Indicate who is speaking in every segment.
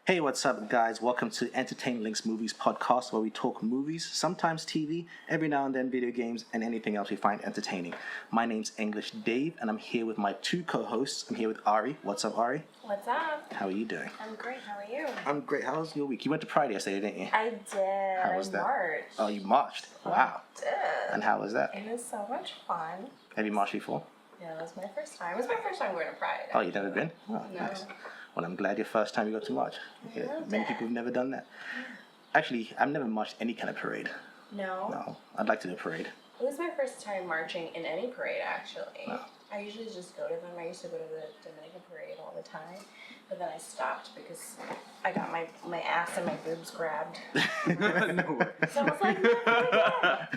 Speaker 1: Hey, what's up, guys? Welcome to ENTLynx Movies Podcast, where we talk movies, sometimes TV, every now and then video games, and anything else we find entertaining. My name's English Dave, and I'm here with my two co-hosts. I'm here with Ari. What's up, Ari?
Speaker 2: What's up?
Speaker 1: How are you doing?
Speaker 2: I'm great. How are you?
Speaker 1: I'm great. How was your week? You went to Pride yesterday, didn't you?
Speaker 2: I did.
Speaker 1: How was that?
Speaker 2: Marched.
Speaker 1: Oh, you marched? Wow.
Speaker 2: I did.
Speaker 1: And how was that?
Speaker 2: It was so much fun.
Speaker 1: Have you marched before?
Speaker 2: Yeah, that was my first time. It was my first time going to Pride.
Speaker 1: Oh, you've never been? Oh,
Speaker 2: No.
Speaker 1: nice. Well, I'm glad your first time you got to march. Yeah,
Speaker 2: Loved
Speaker 1: many
Speaker 2: it.
Speaker 1: people have never done that. Actually, I've never marched any kind of parade.
Speaker 2: No.
Speaker 1: No, I'd like to do a parade.
Speaker 2: It was my first time marching in any parade, actually.
Speaker 1: Wow.
Speaker 2: I usually just go to them. I used to go to the Dominican parade all the time. But then I stopped because I got my ass and my boobs grabbed.
Speaker 3: No way.
Speaker 2: So I was like,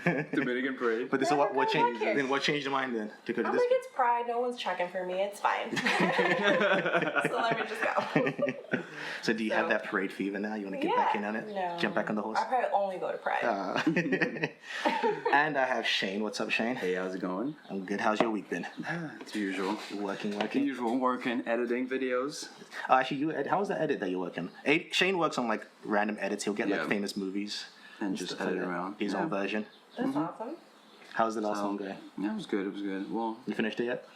Speaker 2: no.
Speaker 3: Dominican parade.
Speaker 1: But this, what
Speaker 2: Never come
Speaker 1: changed?
Speaker 2: back here.
Speaker 1: Then what changed your mind then to go to
Speaker 2: I'm
Speaker 1: this?
Speaker 2: like, it's Pride. No one's checking for me. It's fine. So let me just go.
Speaker 1: So do you have
Speaker 2: So-
Speaker 1: that parade fever now? You want to get back in on it?
Speaker 2: No.
Speaker 1: Jump back on the horse?
Speaker 2: I probably only go to Pride.
Speaker 1: And I have Shane. What's up, Shane?
Speaker 3: Hey, how's it going?
Speaker 1: I'm good. How's your week been?
Speaker 3: It's the usual.
Speaker 1: You working?
Speaker 3: The usual working, editing videos.
Speaker 1: Oh, actually, how was the edit that you're working? Shane works on like random edits. He'll get like
Speaker 3: Yeah.
Speaker 1: famous movies
Speaker 3: And just edit around.
Speaker 1: his own version.
Speaker 2: That's awesome.
Speaker 1: How's the last
Speaker 3: So,
Speaker 1: one going?
Speaker 3: Yeah, it was good. It was good. Well,
Speaker 1: You finished it yet?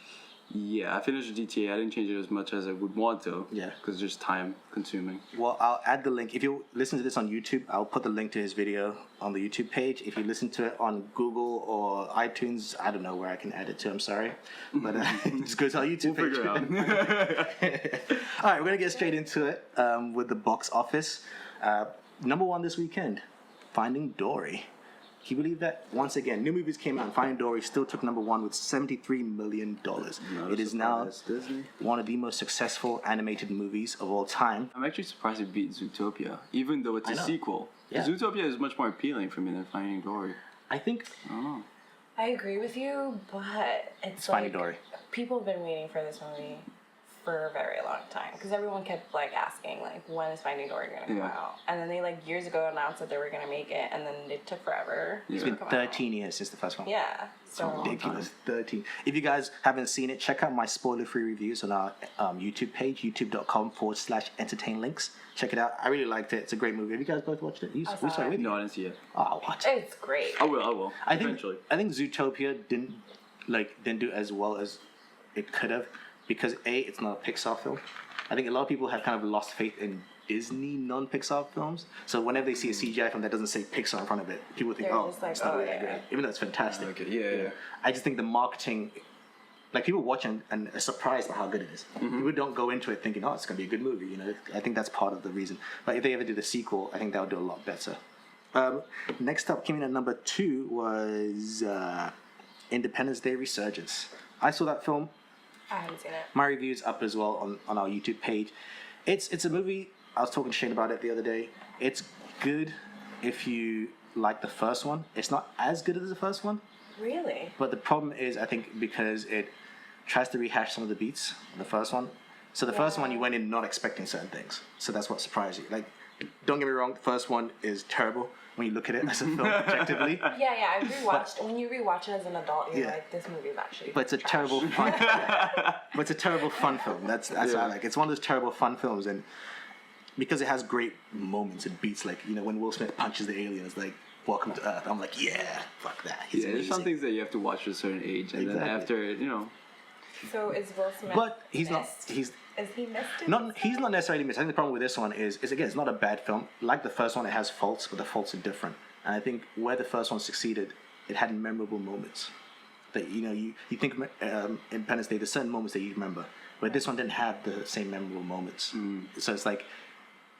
Speaker 3: yeah, I finished the GTA. I didn't change it as much as I would want to.
Speaker 1: Yeah.
Speaker 3: Because it's just time consuming.
Speaker 1: Well, I'll add the link. If you listen to this on YouTube, I'll put the link to his video on the YouTube page. If you listen to it on Google or iTunes, I don't know where I can add it to. I'm sorry, but just go to our YouTube
Speaker 3: We'll
Speaker 1: page.
Speaker 3: figure it out.
Speaker 1: All right, we're gonna get straight into it with the box office. Number one this weekend, Finding Dory. Can you believe that? Once again, new movies came out, and Finding Dory still took number one with $73 million. It is now
Speaker 3: It's Disney.
Speaker 1: one of the most successful animated movies of all time.
Speaker 3: I'm actually surprised it beat Zootopia, even though it's
Speaker 1: I
Speaker 3: a
Speaker 1: know.
Speaker 3: sequel.
Speaker 1: Yeah.
Speaker 3: Zootopia is much more appealing for me than Finding Dory.
Speaker 1: I think
Speaker 3: I don't know.
Speaker 2: I agree with you, but it's
Speaker 1: Finding
Speaker 2: like
Speaker 1: Dory.
Speaker 2: people have been waiting for this movie for a very long time because everyone kept like asking like when is Finding Dory gonna come
Speaker 3: Yeah.
Speaker 2: out, and then they like years ago announced that they were gonna make it, and then it took forever.
Speaker 1: It's
Speaker 2: to
Speaker 1: been
Speaker 2: come
Speaker 1: 13 years since the first one.
Speaker 2: Out. Yeah, so
Speaker 1: Ridiculous. 13. If you guys haven't seen it, check out my spoiler-free reviews on our YouTube page, youtube.com/ENTLynx. Check it out. I really liked it. It's a great movie. Have you guys both watched it?
Speaker 2: I saw
Speaker 1: We saw it
Speaker 2: it.
Speaker 1: with you.
Speaker 3: No, I didn't see it.
Speaker 1: Oh, I'll watch it.
Speaker 2: it's great.
Speaker 3: I will.
Speaker 1: I think
Speaker 3: Eventually.
Speaker 1: Zootopia didn't do as well as it could have because it's not a Pixar film. I think a lot of people have kind of lost faith in Disney non-Pixar films. So whenever they see a CGI film that doesn't say Pixar in front of it, people think,
Speaker 2: They're
Speaker 1: oh,
Speaker 2: just like,
Speaker 1: it's not
Speaker 2: oh,
Speaker 1: really that
Speaker 2: yeah.
Speaker 1: good. Even though it's fantastic.
Speaker 3: Okay, yeah.
Speaker 1: I just think the marketing, like people watch and are surprised by how good it is. People don't go into it thinking, oh, it's going to be a good movie. You know, I think that's part of the reason. But if they ever do the sequel, I think that would do a lot better. Next up, came in at number 2 was Independence Day Resurgence. I saw that film.
Speaker 2: I haven't seen it.
Speaker 1: My review's up as well on our YouTube page. It's a movie. I was talking to Shane about it the other day. It's good if you like the first one. It's not as good as the first one,
Speaker 2: Really?
Speaker 1: but the problem is I think because it tries to rehash some of the beats of the first one. So the first
Speaker 2: Yeah.
Speaker 1: one you went in not expecting certain things. So that's what surprised you. Like, don't get me wrong, the first one is terrible when you look at it as a film objectively.
Speaker 2: Yeah. I rewatched. When you rewatch it as an adult, you're
Speaker 1: Yeah.
Speaker 2: like, this movie is actually.
Speaker 1: But it's a
Speaker 2: trash.
Speaker 1: terrible fun. But it's a terrible fun film. That's what I like. It's one of those terrible fun films, and because it has great moments and beats, like when Will Smith punches the alien, it's like Welcome to Earth. I'm like, yeah, fuck that. He's
Speaker 3: Yeah, there's some
Speaker 1: amazing.
Speaker 3: things that you have to watch at a certain age, and then
Speaker 1: Exactly.
Speaker 3: after,
Speaker 2: So is Will Smith?
Speaker 1: But he's
Speaker 2: missed?
Speaker 1: not. He's
Speaker 2: Is he missed? in
Speaker 1: not.
Speaker 2: this
Speaker 1: He's
Speaker 2: film?
Speaker 1: not necessarily missed. I think the problem with this one is again, it's not a bad film. Like the first one, it has faults, but the faults are different. And I think where the first one succeeded, it had memorable moments. That you think Independence Day, there's certain moments that you remember, but this one didn't have the same memorable moments. So it's like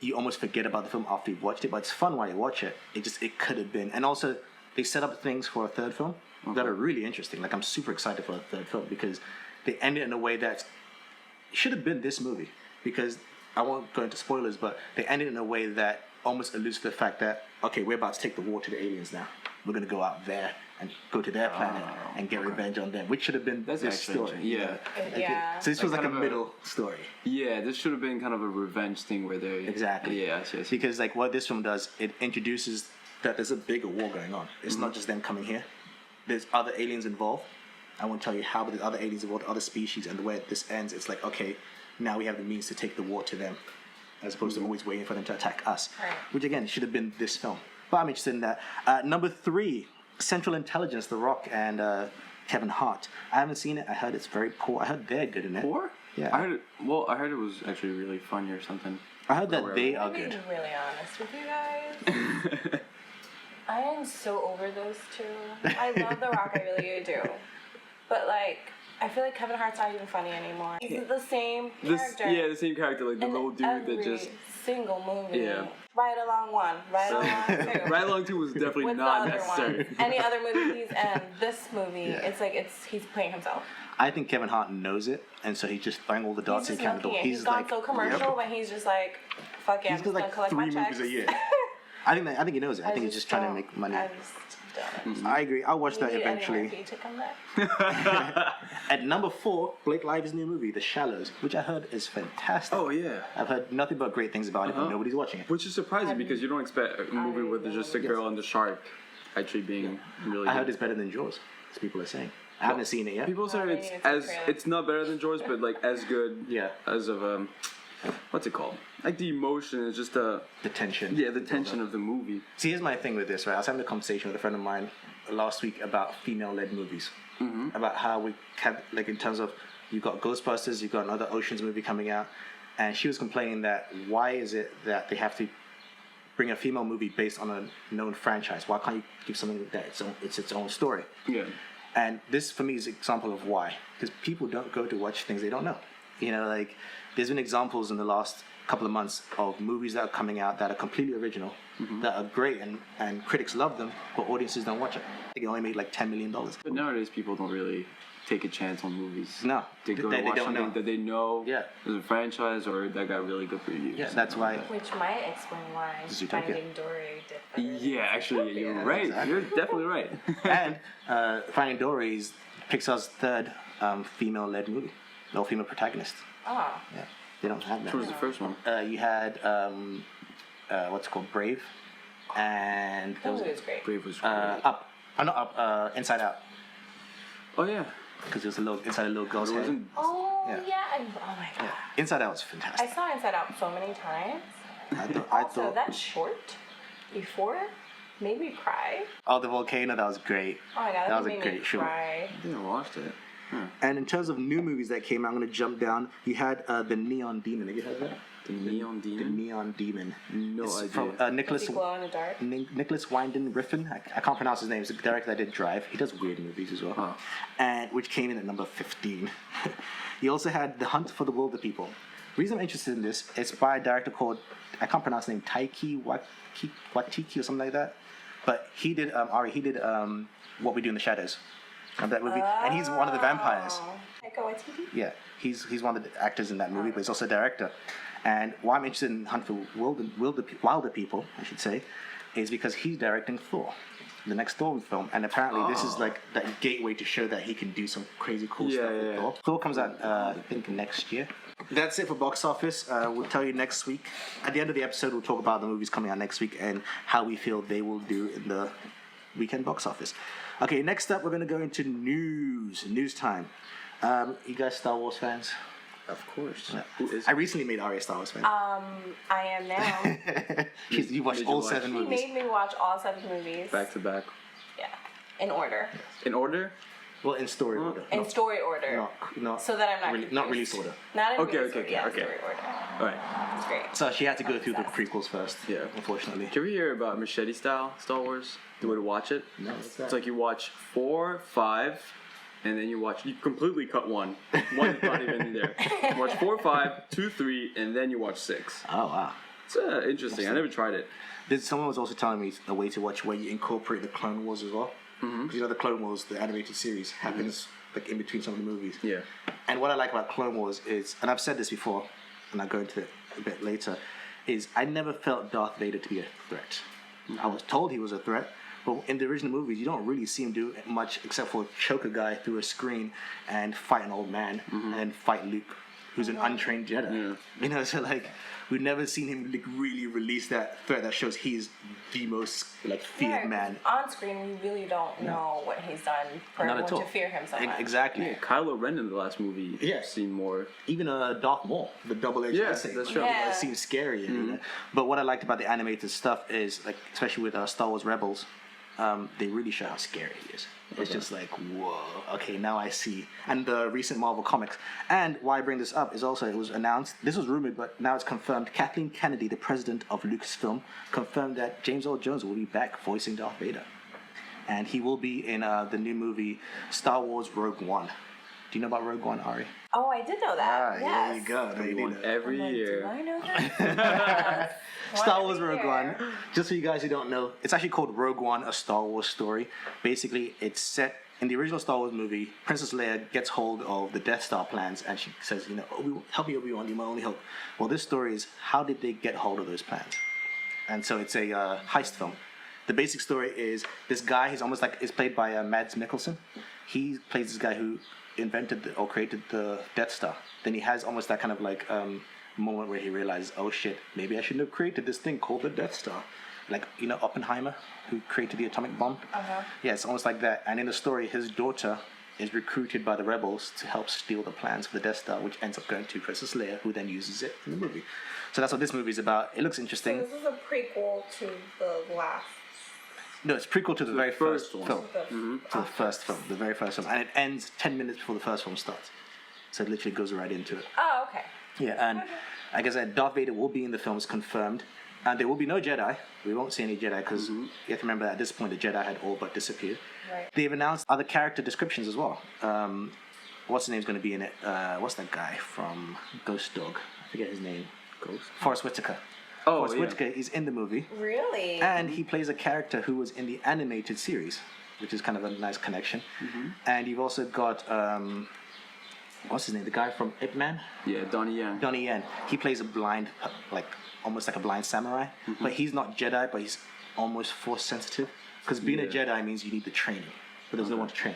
Speaker 1: you almost forget about the film after you've watched it, but it's fun while you watch it. It could have been, and also they set up things for a third film that are really interesting. Like I'm super excited for a third film because they end it in a way that should have been this movie. Because I won't go into spoilers, but they end it in a way that almost alludes to the fact that okay, we're about to take the war to the aliens now. We're gonna go out there and go to their planet and get revenge on them, which should have been
Speaker 3: That's
Speaker 1: this
Speaker 3: actually
Speaker 1: story.
Speaker 3: yeah.
Speaker 2: Yeah.
Speaker 1: So this was like
Speaker 3: kind
Speaker 1: a
Speaker 3: of a-
Speaker 1: middle story.
Speaker 3: Yeah, this should have been kind of a revenge thing where they
Speaker 1: Exactly.
Speaker 3: Yeah, yes.
Speaker 1: Because like what this film does, it introduces that there's a bigger war going on. It's not just them coming here. there's other aliens involved. I won't tell you how, but there's other aliens involved, other species, and the way this ends, it's like, okay, now we have the means to take the war to them, as opposed to always waiting for them to attack us.
Speaker 2: Right.
Speaker 1: Which again should have been this film. But I'm interested in that. Number 3, Central Intelligence, The Rock and Kevin Hart. I haven't seen it. I heard it's very poor. I heard they're good in it.
Speaker 3: Poor?
Speaker 1: Yeah.
Speaker 3: I heard it was actually really funny or something.
Speaker 1: I heard that they are
Speaker 2: I'm being
Speaker 1: good.
Speaker 2: really honest with you guys. I am so over those two. I love The Rock, I really do. But like, I feel like Kevin Hart's not even funny anymore. He's the same character.
Speaker 3: The same character, like the
Speaker 2: in
Speaker 3: little dude
Speaker 2: every
Speaker 3: that just.
Speaker 2: single movie.
Speaker 3: Yeah.
Speaker 2: Ride Along 1, Ride Along 2.
Speaker 3: Ride Along 2 was definitely
Speaker 2: With
Speaker 3: not
Speaker 2: the other
Speaker 3: necessary.
Speaker 2: one. Any other movie he's in, this movie, it's like he's playing himself.
Speaker 1: I think Kevin Hart knows it, and so he's just throwing all the darts
Speaker 2: He's
Speaker 1: in
Speaker 2: just
Speaker 1: the door.
Speaker 2: milking it. He's gone
Speaker 1: like,
Speaker 2: so commercial, but he's just like, fuck yeah,
Speaker 1: He's
Speaker 2: I'm
Speaker 1: got
Speaker 2: just gonna collect my
Speaker 1: 3
Speaker 2: checks.
Speaker 1: movies a year. I think he knows it. I think he's just trying to make money.
Speaker 2: I just don't.
Speaker 1: I agree. I'll watch
Speaker 2: We
Speaker 1: that
Speaker 2: need Eddie
Speaker 1: eventually.
Speaker 2: Murphy to come back.
Speaker 1: At number 4, Blake Lively's new movie, The Shallows, which I heard is fantastic.
Speaker 3: Oh, yeah.
Speaker 1: I've heard nothing but great things about it, but
Speaker 3: Uh-huh.
Speaker 1: nobody's watching it.
Speaker 3: Which is surprising because you don't expect a movie with just a girl and the shark actually being really
Speaker 1: I
Speaker 3: good.
Speaker 1: heard it's better than Jaws, as people are saying. I haven't seen it yet.
Speaker 3: People say
Speaker 2: Oh,
Speaker 3: it's
Speaker 2: maybe it's a
Speaker 3: as
Speaker 2: trailer.
Speaker 3: it's not better than Jaws, but like as good.
Speaker 1: Yeah.
Speaker 3: As of what's it called? Like the emotion is just
Speaker 1: The tension.
Speaker 3: the tension of the movie.
Speaker 1: See, here's my thing with this, right? I was having a conversation with a friend of mine last week about female-led movies. About how we have, like, in terms of, you've got Ghostbusters, you've got another Oceans movie coming out, and she was complaining that why is it that they have to bring a female movie based on a known franchise? Why can't you give something that it's its own story?
Speaker 3: Yeah.
Speaker 1: And this, for me, is an example of why. Because people don't go to watch things they don't know. You know, like, there's been examples in the last couple of months of movies that are coming out that are completely original, that are great, and critics love them, but audiences don't watch it. I think it only made like $10 million.
Speaker 3: But nowadays people don't really take a chance on movies.
Speaker 1: No,
Speaker 3: They go
Speaker 1: they
Speaker 3: to watch
Speaker 1: don't
Speaker 3: something
Speaker 1: know.
Speaker 3: that they know
Speaker 1: Yeah.
Speaker 3: is a franchise or that got really good reviews.
Speaker 1: Yeah, that's why.
Speaker 2: Which might explain why
Speaker 1: Zootopia.
Speaker 2: Finding Dory did better than
Speaker 3: Yeah, actually, you're
Speaker 2: Zootopia.
Speaker 3: right.
Speaker 1: exactly.
Speaker 3: You're definitely right.
Speaker 1: And Finding Dory is Pixar's third female-led movie, no female protagonist.
Speaker 2: Oh.
Speaker 1: Yeah, they don't have
Speaker 3: Which was
Speaker 1: that.
Speaker 3: the first one?
Speaker 1: You had what's it called, Brave, and there
Speaker 2: That
Speaker 1: was
Speaker 2: movie was great.
Speaker 3: Brave was great.
Speaker 1: Up. Not Up. Inside Out,
Speaker 3: Oh yeah.
Speaker 1: because it was inside a little girl's
Speaker 3: It
Speaker 1: head.
Speaker 3: wasn't.
Speaker 2: Oh,
Speaker 1: Yeah.
Speaker 2: yeah. Oh my god.
Speaker 1: Inside Out was
Speaker 2: I
Speaker 1: fantastic.
Speaker 2: saw Inside Out so many times.
Speaker 1: I
Speaker 2: Also,
Speaker 1: thought.
Speaker 2: that short before made me cry.
Speaker 1: Oh, the volcano, that was great.
Speaker 2: Oh my god,
Speaker 1: That
Speaker 2: that
Speaker 1: was a
Speaker 2: made me
Speaker 1: great show.
Speaker 2: cry.
Speaker 3: I think I watched it.
Speaker 1: And in terms of new movies that came out, I'm going to jump down. You had The Neon Demon. Have you heard of that?
Speaker 3: The Neon
Speaker 1: The
Speaker 3: Demon.
Speaker 1: Neon Demon.
Speaker 3: No
Speaker 1: It's
Speaker 3: idea.
Speaker 1: from
Speaker 2: Does
Speaker 1: Nicholas
Speaker 2: he glow in the dark?
Speaker 1: Nicholas Winding Refn. I can't pronounce his name. He's the director that did Drive. He does weird movies as well.
Speaker 3: Huh.
Speaker 1: And which came in at number 15. He also had The Hunt for the Wilder People. The reason I'm interested in this, it's by a director called, I can't pronounce the name, Taiki Watiki or something like that. But he did What We Do in the Shadows. Remember that movie? And he's one of the vampires.
Speaker 2: Oh. Taika Waititi?
Speaker 1: Yeah, he's one of the actors in that movie, but he's also a director. And why I'm interested in Hunt for Wilder People, I should say, is because he's directing Thor, the next Thor film, and apparently this is like that gateway to show that he can do some crazy cool
Speaker 3: Yeah,
Speaker 1: stuff with
Speaker 3: yeah.
Speaker 1: Thor. Thor comes out, I think, next year. That's it for box office. We'll tell you next week. At the end of the episode, we'll talk about the movies coming out next week and how we feel they will do in the weekend box office. Okay, next up, we're going to go into news time. You guys Star Wars fans?
Speaker 3: Of course. Who is?
Speaker 1: I recently made Ari a Star Wars fan.
Speaker 2: I am now.
Speaker 1: You watched
Speaker 3: Did you
Speaker 1: all
Speaker 3: watch?
Speaker 1: 7
Speaker 2: He
Speaker 1: movies.
Speaker 2: made me watch all 7 movies.
Speaker 3: Back to back.
Speaker 2: Yeah. In order.
Speaker 3: In order?
Speaker 1: Well, in story order.
Speaker 2: In story order.
Speaker 1: Not
Speaker 2: So that I'm not
Speaker 1: not
Speaker 2: confused.
Speaker 1: release order.
Speaker 2: Not in
Speaker 3: Okay,
Speaker 2: release
Speaker 3: okay,
Speaker 2: order. Yeah,
Speaker 3: okay.
Speaker 2: story order.
Speaker 3: All right.
Speaker 2: It's great.
Speaker 1: So she had to go through the prequels first.
Speaker 3: Yeah.
Speaker 1: Unfortunately.
Speaker 3: Did you ever hear about Machete Style Star Wars? The way to watch it?
Speaker 1: No, what's that?
Speaker 3: It's like you watch 4, 5, and then you completely cut 1. 1's not even there. You watch 4, 5, 2, 3, and then you watch 6.
Speaker 1: Oh wow.
Speaker 3: It's interesting. I never tried it.
Speaker 1: Someone was also telling me a way to watch where you incorporate the Clone Wars as well. Because you know the Clone Wars, the animated series, happens like in between some of the movies.
Speaker 3: Yeah.
Speaker 1: And what I like about Clone Wars is, and I've said this before, and I'll go into it a bit later, is I never felt Darth Vader to be a threat. I was told he was a threat, but in the original movies, you don't really see him do much except for choke a guy through a screen and fight an old man and fight Luke. who's an untrained Jedi.
Speaker 3: Yeah.
Speaker 1: You know, so like we've never seen him like really release that threat that shows he's the most like feared
Speaker 2: Right,
Speaker 1: man.
Speaker 2: on screen, we really don't know what he's done for
Speaker 1: Not at
Speaker 2: everyone
Speaker 1: all.
Speaker 2: to fear him so much.
Speaker 1: Exactly.
Speaker 3: Yeah, Kylo Ren in the last movie.
Speaker 1: Yeah.
Speaker 3: Seen more.
Speaker 1: Even Darth Maul, the double-edged
Speaker 3: Yeah,
Speaker 1: lightsaber.
Speaker 3: that's true.
Speaker 2: Yeah.
Speaker 1: It seems scary. You know? But what I liked about the animated stuff is, like, especially with Star Wars Rebels, they really show how scary he is. It's just like, whoa, okay, now I see. And the recent Marvel comics. And why I bring this up is also, it was announced, this was rumored, but now it's confirmed, Kathleen Kennedy, the president of Lucasfilm, confirmed that James Earl Jones will be back voicing Darth Vader. And he will be in the new movie Star Wars Rogue One. Do you know about Rogue One, Ari?
Speaker 2: Oh, I did know that. Yes.
Speaker 1: There you go. There you
Speaker 3: One
Speaker 1: know.
Speaker 3: every
Speaker 2: I'm like,
Speaker 3: year.
Speaker 2: do I know that? Yes.
Speaker 1: Star
Speaker 2: One
Speaker 1: Wars
Speaker 2: every
Speaker 1: Rogue
Speaker 2: year.
Speaker 1: One. Just for you guys who don't know, it's actually called Rogue One, a Star Wars story. Basically, it's set in the original Star Wars movie. Princess Leia gets hold of the Death Star plans, and she says, you know, help me, Obi-Wan, you're my only hope. Well, this story is how did they get hold of those plans? And so it's a heist film. The basic story is this guy, he's almost like, is played by Mads Mikkelsen. He plays this guy who invented or created the Death Star. Then he has almost that kind of like moment where he realizes, oh shit, maybe I shouldn't have created this thing called the Death Star. Like, you know, Oppenheimer, who created the atomic bomb. Yeah, it's almost like that. And in the story, his daughter is recruited by the rebels to help steal the plans for the Death Star, which ends up going to Princess Leia, who then uses it in the movie. So that's what this movie is about. It looks interesting.
Speaker 2: So this is a prequel to the last.
Speaker 1: No, it's prequel to the very first
Speaker 3: one.
Speaker 1: film.
Speaker 2: The,
Speaker 1: To the first film, the very first film. And it ends 10 minutes before the first film starts. So it literally goes right into it.
Speaker 2: Oh, okay.
Speaker 1: Yeah, and like I said, Darth Vader will be in the films, confirmed. And there will be no Jedi. We won't see any Jedi because you have to remember that at this point the Jedi had all but disappeared.
Speaker 2: Right.
Speaker 1: They've announced other character descriptions as well. What's his name's going to be in it? What's that guy from Ghost Dog? I forget his name.
Speaker 3: Ghost?
Speaker 1: Forrest Whitaker.
Speaker 3: Oh,
Speaker 1: Forrest
Speaker 3: yeah.
Speaker 1: Whitaker is in the movie.
Speaker 2: Really?
Speaker 1: And he plays a character who was in the animated series, which is kind of a nice connection. And you've also got, what's his name? The guy from Ip Man?
Speaker 3: Yeah, Donnie Yen.
Speaker 1: Donnie Yen. He plays a blind, like, almost like a blind samurai. But he's not Jedi, but he's almost force sensitive. Because being a Jedi means you need the training. But there's no one to train.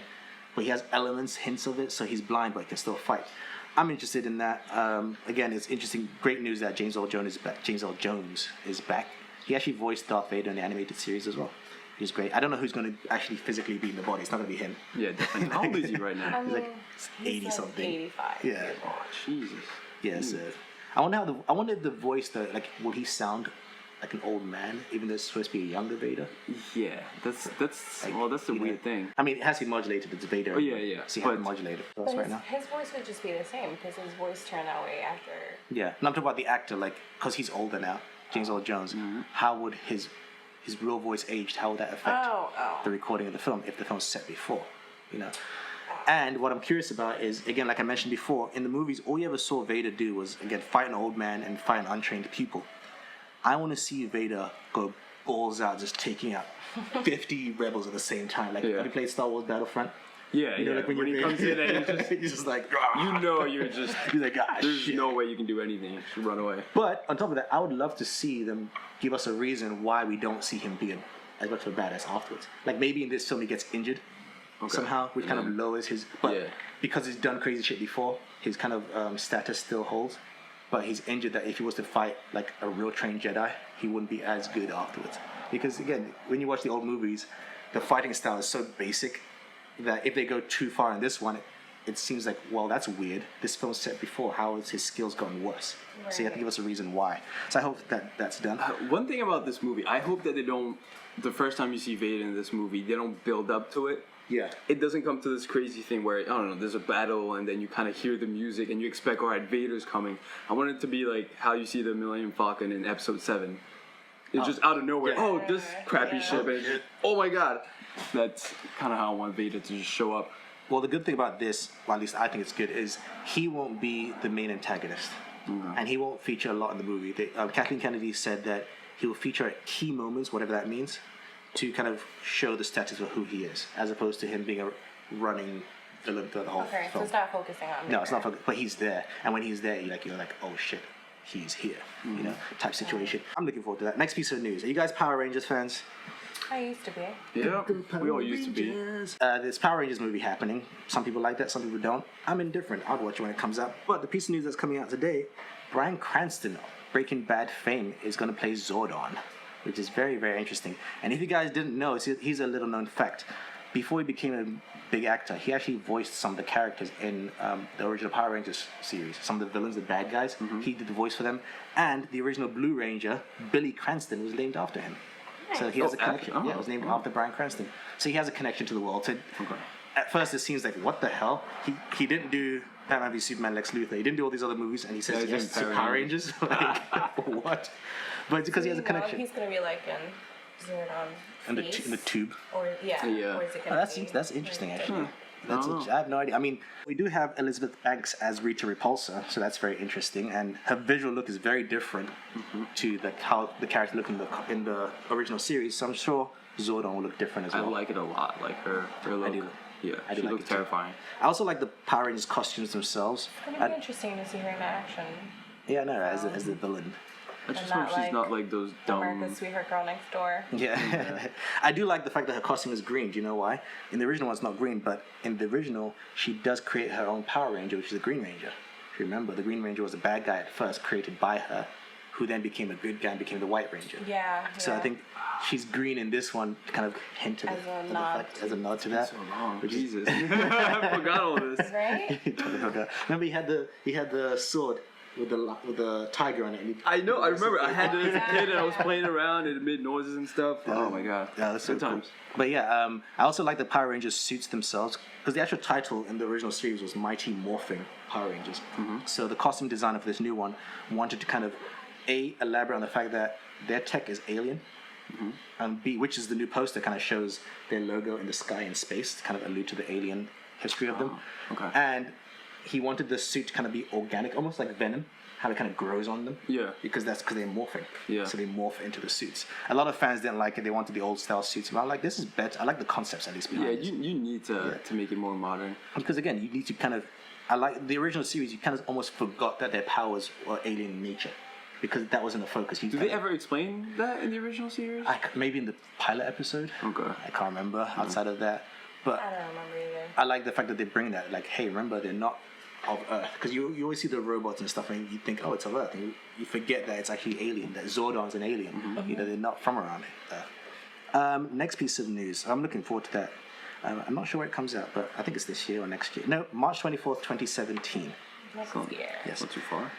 Speaker 1: But he has elements, hints of it, so he's blind, but he can still fight. I'm interested in that. Again, it's interesting. Great news that James Earl Jones is back. James Earl Jones is back. He actually voiced Darth Vader in the animated series as well. He's great. I don't know who's going to actually physically be in the body. It's not going to be him.
Speaker 3: Yeah, definitely. How old is he right now?
Speaker 1: He's like
Speaker 2: he's
Speaker 1: 80
Speaker 2: like
Speaker 1: something.
Speaker 2: 85.
Speaker 1: Yeah.
Speaker 3: Oh, Jesus.
Speaker 1: Yeah. So I wonder if the voice, like, will he sound like an old man, even though it's supposed to be a younger Vader?
Speaker 3: Yeah, that's the
Speaker 1: You know,
Speaker 3: weird thing.
Speaker 1: I mean, it has to be modulated. It's Vader.
Speaker 3: Oh, yeah.
Speaker 1: So you have to
Speaker 3: But-
Speaker 1: modulate it
Speaker 2: But
Speaker 1: right now.
Speaker 2: his voice would just be the same because his voice turned that way after.
Speaker 1: Yeah, and I'm talking about the actor, like, because he's older now, James Earl Jones. How would his real voice aged? How would that affect the recording of the film if the film's set before? You know. And what I'm curious about is, again, like I mentioned before, in the movies, all you ever saw Vader do was, again, fight an old man and fight an untrained pupil. I want to see Vader go balls out, just taking out 50 rebels at the same time. Like,
Speaker 3: Yeah.
Speaker 1: when you played Star Wars Battlefront,
Speaker 3: Yeah,
Speaker 1: you know,
Speaker 3: yeah.
Speaker 1: like when
Speaker 3: he
Speaker 1: you're
Speaker 3: comes in and
Speaker 1: he's just like,
Speaker 3: you know you're just
Speaker 1: he's like, ah,
Speaker 3: there's
Speaker 1: shit.
Speaker 3: no way you can do anything. You should run away.
Speaker 1: But on top of that, I would love to see them give us a reason why we don't see him being as much of a badass afterwards. Like, maybe in this film he gets injured somehow, which kind of lowers his. But because he's done crazy shit before, his kind of status still holds. But he's injured that if he was to fight like a real trained Jedi, he wouldn't be as good afterwards. Because again, when you watch the old movies, the fighting style is so basic that if they go too far in this one, it seems like, well, that's weird. This film's set before. How has his skills gotten worse? So you have to give us a reason why. So I hope that that's done.
Speaker 3: One thing about this movie, I hope that they don't. The first time you see Vader in this movie, they don't build up to it.
Speaker 1: Yeah.
Speaker 3: It doesn't come to this crazy thing where, I don't know, there's a battle and then you kind of hear the music and you expect, all right, Vader's coming. I want it to be like how you see the Millennium Falcon in Episode 7. It's just out of nowhere.
Speaker 1: Yeah.
Speaker 3: Oh, this crappy ship. And oh my god. That's kind of how I want Vader to just show up.
Speaker 1: Well, the good thing about this, or at least I think it's good, is he won't be the main antagonist. And he won't feature a lot in the movie. Kathleen Kennedy said that he will feature at key moments, whatever that means, to kind of show the status of who he is, as opposed to him being a running villain throughout the whole
Speaker 2: Okay, so
Speaker 1: film.
Speaker 2: it's not focusing on.
Speaker 1: No, it's not focused, but he's there. And when he's there, you're like, oh shit, he's here. You know, type situation. I'm looking forward to that. Next piece of news. Are you guys Power Rangers fans?
Speaker 2: I used to be.
Speaker 3: Yeah, we all used to be.
Speaker 1: This Power Rangers movie happening. Some people like that, some people don't. I'm indifferent. I'll watch it when it comes out. But the piece of news that's coming out today, Bryan Cranston, Breaking Bad fame, is going to play Zordon, which is very, very interesting. And if you guys didn't know, he's a little known fact. Before he became a big actor, he actually voiced some of the characters in the original Power Rangers series. Some of the villains, the bad guys, he did the voice for them. And the original Blue Ranger, Billy Cranston, was named after him. So he has a connection. Yeah, it was named after Bryan Cranston. So he has a connection to the world. So at first it seems like, what the hell? He didn't do Batman v Superman, Lex Luthor. He didn't do all these other movies, and he says yes to Power Rangers. Like, what? But it's because he has a connection.
Speaker 2: He's gonna be like in Zordon.
Speaker 1: In the tube.
Speaker 2: Or yeah. Or is it gonna be
Speaker 1: That's interesting actually. I have no idea. I mean, we do have Elizabeth Banks as Rita Repulsa, so that's very interesting. And her visual look is very different to how the character looked in the original series. So I'm sure Zordon will look different as well.
Speaker 3: I like it a lot, like her look.
Speaker 1: I do.
Speaker 3: Yeah,
Speaker 1: I do
Speaker 3: she
Speaker 1: like
Speaker 3: looks
Speaker 1: it too.
Speaker 3: terrifying.
Speaker 1: I also like the Power Rangers costumes themselves.
Speaker 2: It's gonna be interesting to see her in action.
Speaker 1: Yeah, no, as the villain.
Speaker 3: I just hope she's not like those dumb.
Speaker 2: America's Sweetheart Girl Next Door.
Speaker 1: Yeah. I do like the fact that her costume is green. Do you know why? In the original one, it's not green, but in the original, she does create her own Power Ranger, which is the Green Ranger. If you remember, the Green Ranger was a bad guy at first, created by her, who then became a good guy and became the White Ranger.
Speaker 2: Yeah.
Speaker 1: So I think she's green in this one to kind of hint to as a nod to that.
Speaker 3: So long. Jesus. I forgot all this.
Speaker 2: Right?
Speaker 1: Totally forgot. Remember, he had the sword with the tiger on it. And
Speaker 3: I know. I remember. I had it as a kid, and I was playing around, and it made noises and stuff. Oh my god.
Speaker 1: Yeah, that's so
Speaker 3: Good
Speaker 1: cool.
Speaker 3: times.
Speaker 1: But yeah, I also like the Power Rangers suits themselves, because the actual title in the original series was Mighty Morphin Power Rangers. So the costume designer for this new one wanted to kind of elaborate on the fact that their tech is alien, and B, which is the new poster, kind of shows their logo in the sky and space to kind of allude to the alien history of them.
Speaker 3: Okay.
Speaker 1: And he wanted the suit to kind of be organic, almost like Venom, how it kind of grows on them.
Speaker 3: Yeah.
Speaker 1: Because they're morphing.
Speaker 3: Yeah.
Speaker 1: So they morph into the suits. A lot of fans didn't like it. They wanted the old style suits. But I'm like, this is better. I like the concepts at least behind
Speaker 3: Yeah,
Speaker 1: this.
Speaker 3: you need to make it more modern.
Speaker 1: Because again, you need to kind of, I like the original series, you kind of almost forgot that their powers were alien in nature. Because that wasn't the focus.
Speaker 3: Did they ever explain that in the original series?
Speaker 1: Maybe in the pilot episode.
Speaker 3: Okay.
Speaker 1: I can't remember outside of that. But
Speaker 2: I don't remember either.
Speaker 1: I like the fact that they bring that. Like, hey, remember, they're not of Earth. Because you always see the robots and stuff and you think, oh, it's of Earth. And you forget that it's actually alien, that Zordon's an alien. You know, they're not from around Earth. Next piece of news. I'm looking forward to that. I'm not sure where it comes out, but I think it's this year or next year. No, March 24th, 2017.
Speaker 2: Next year.
Speaker 1: Yes.
Speaker 3: Not too far.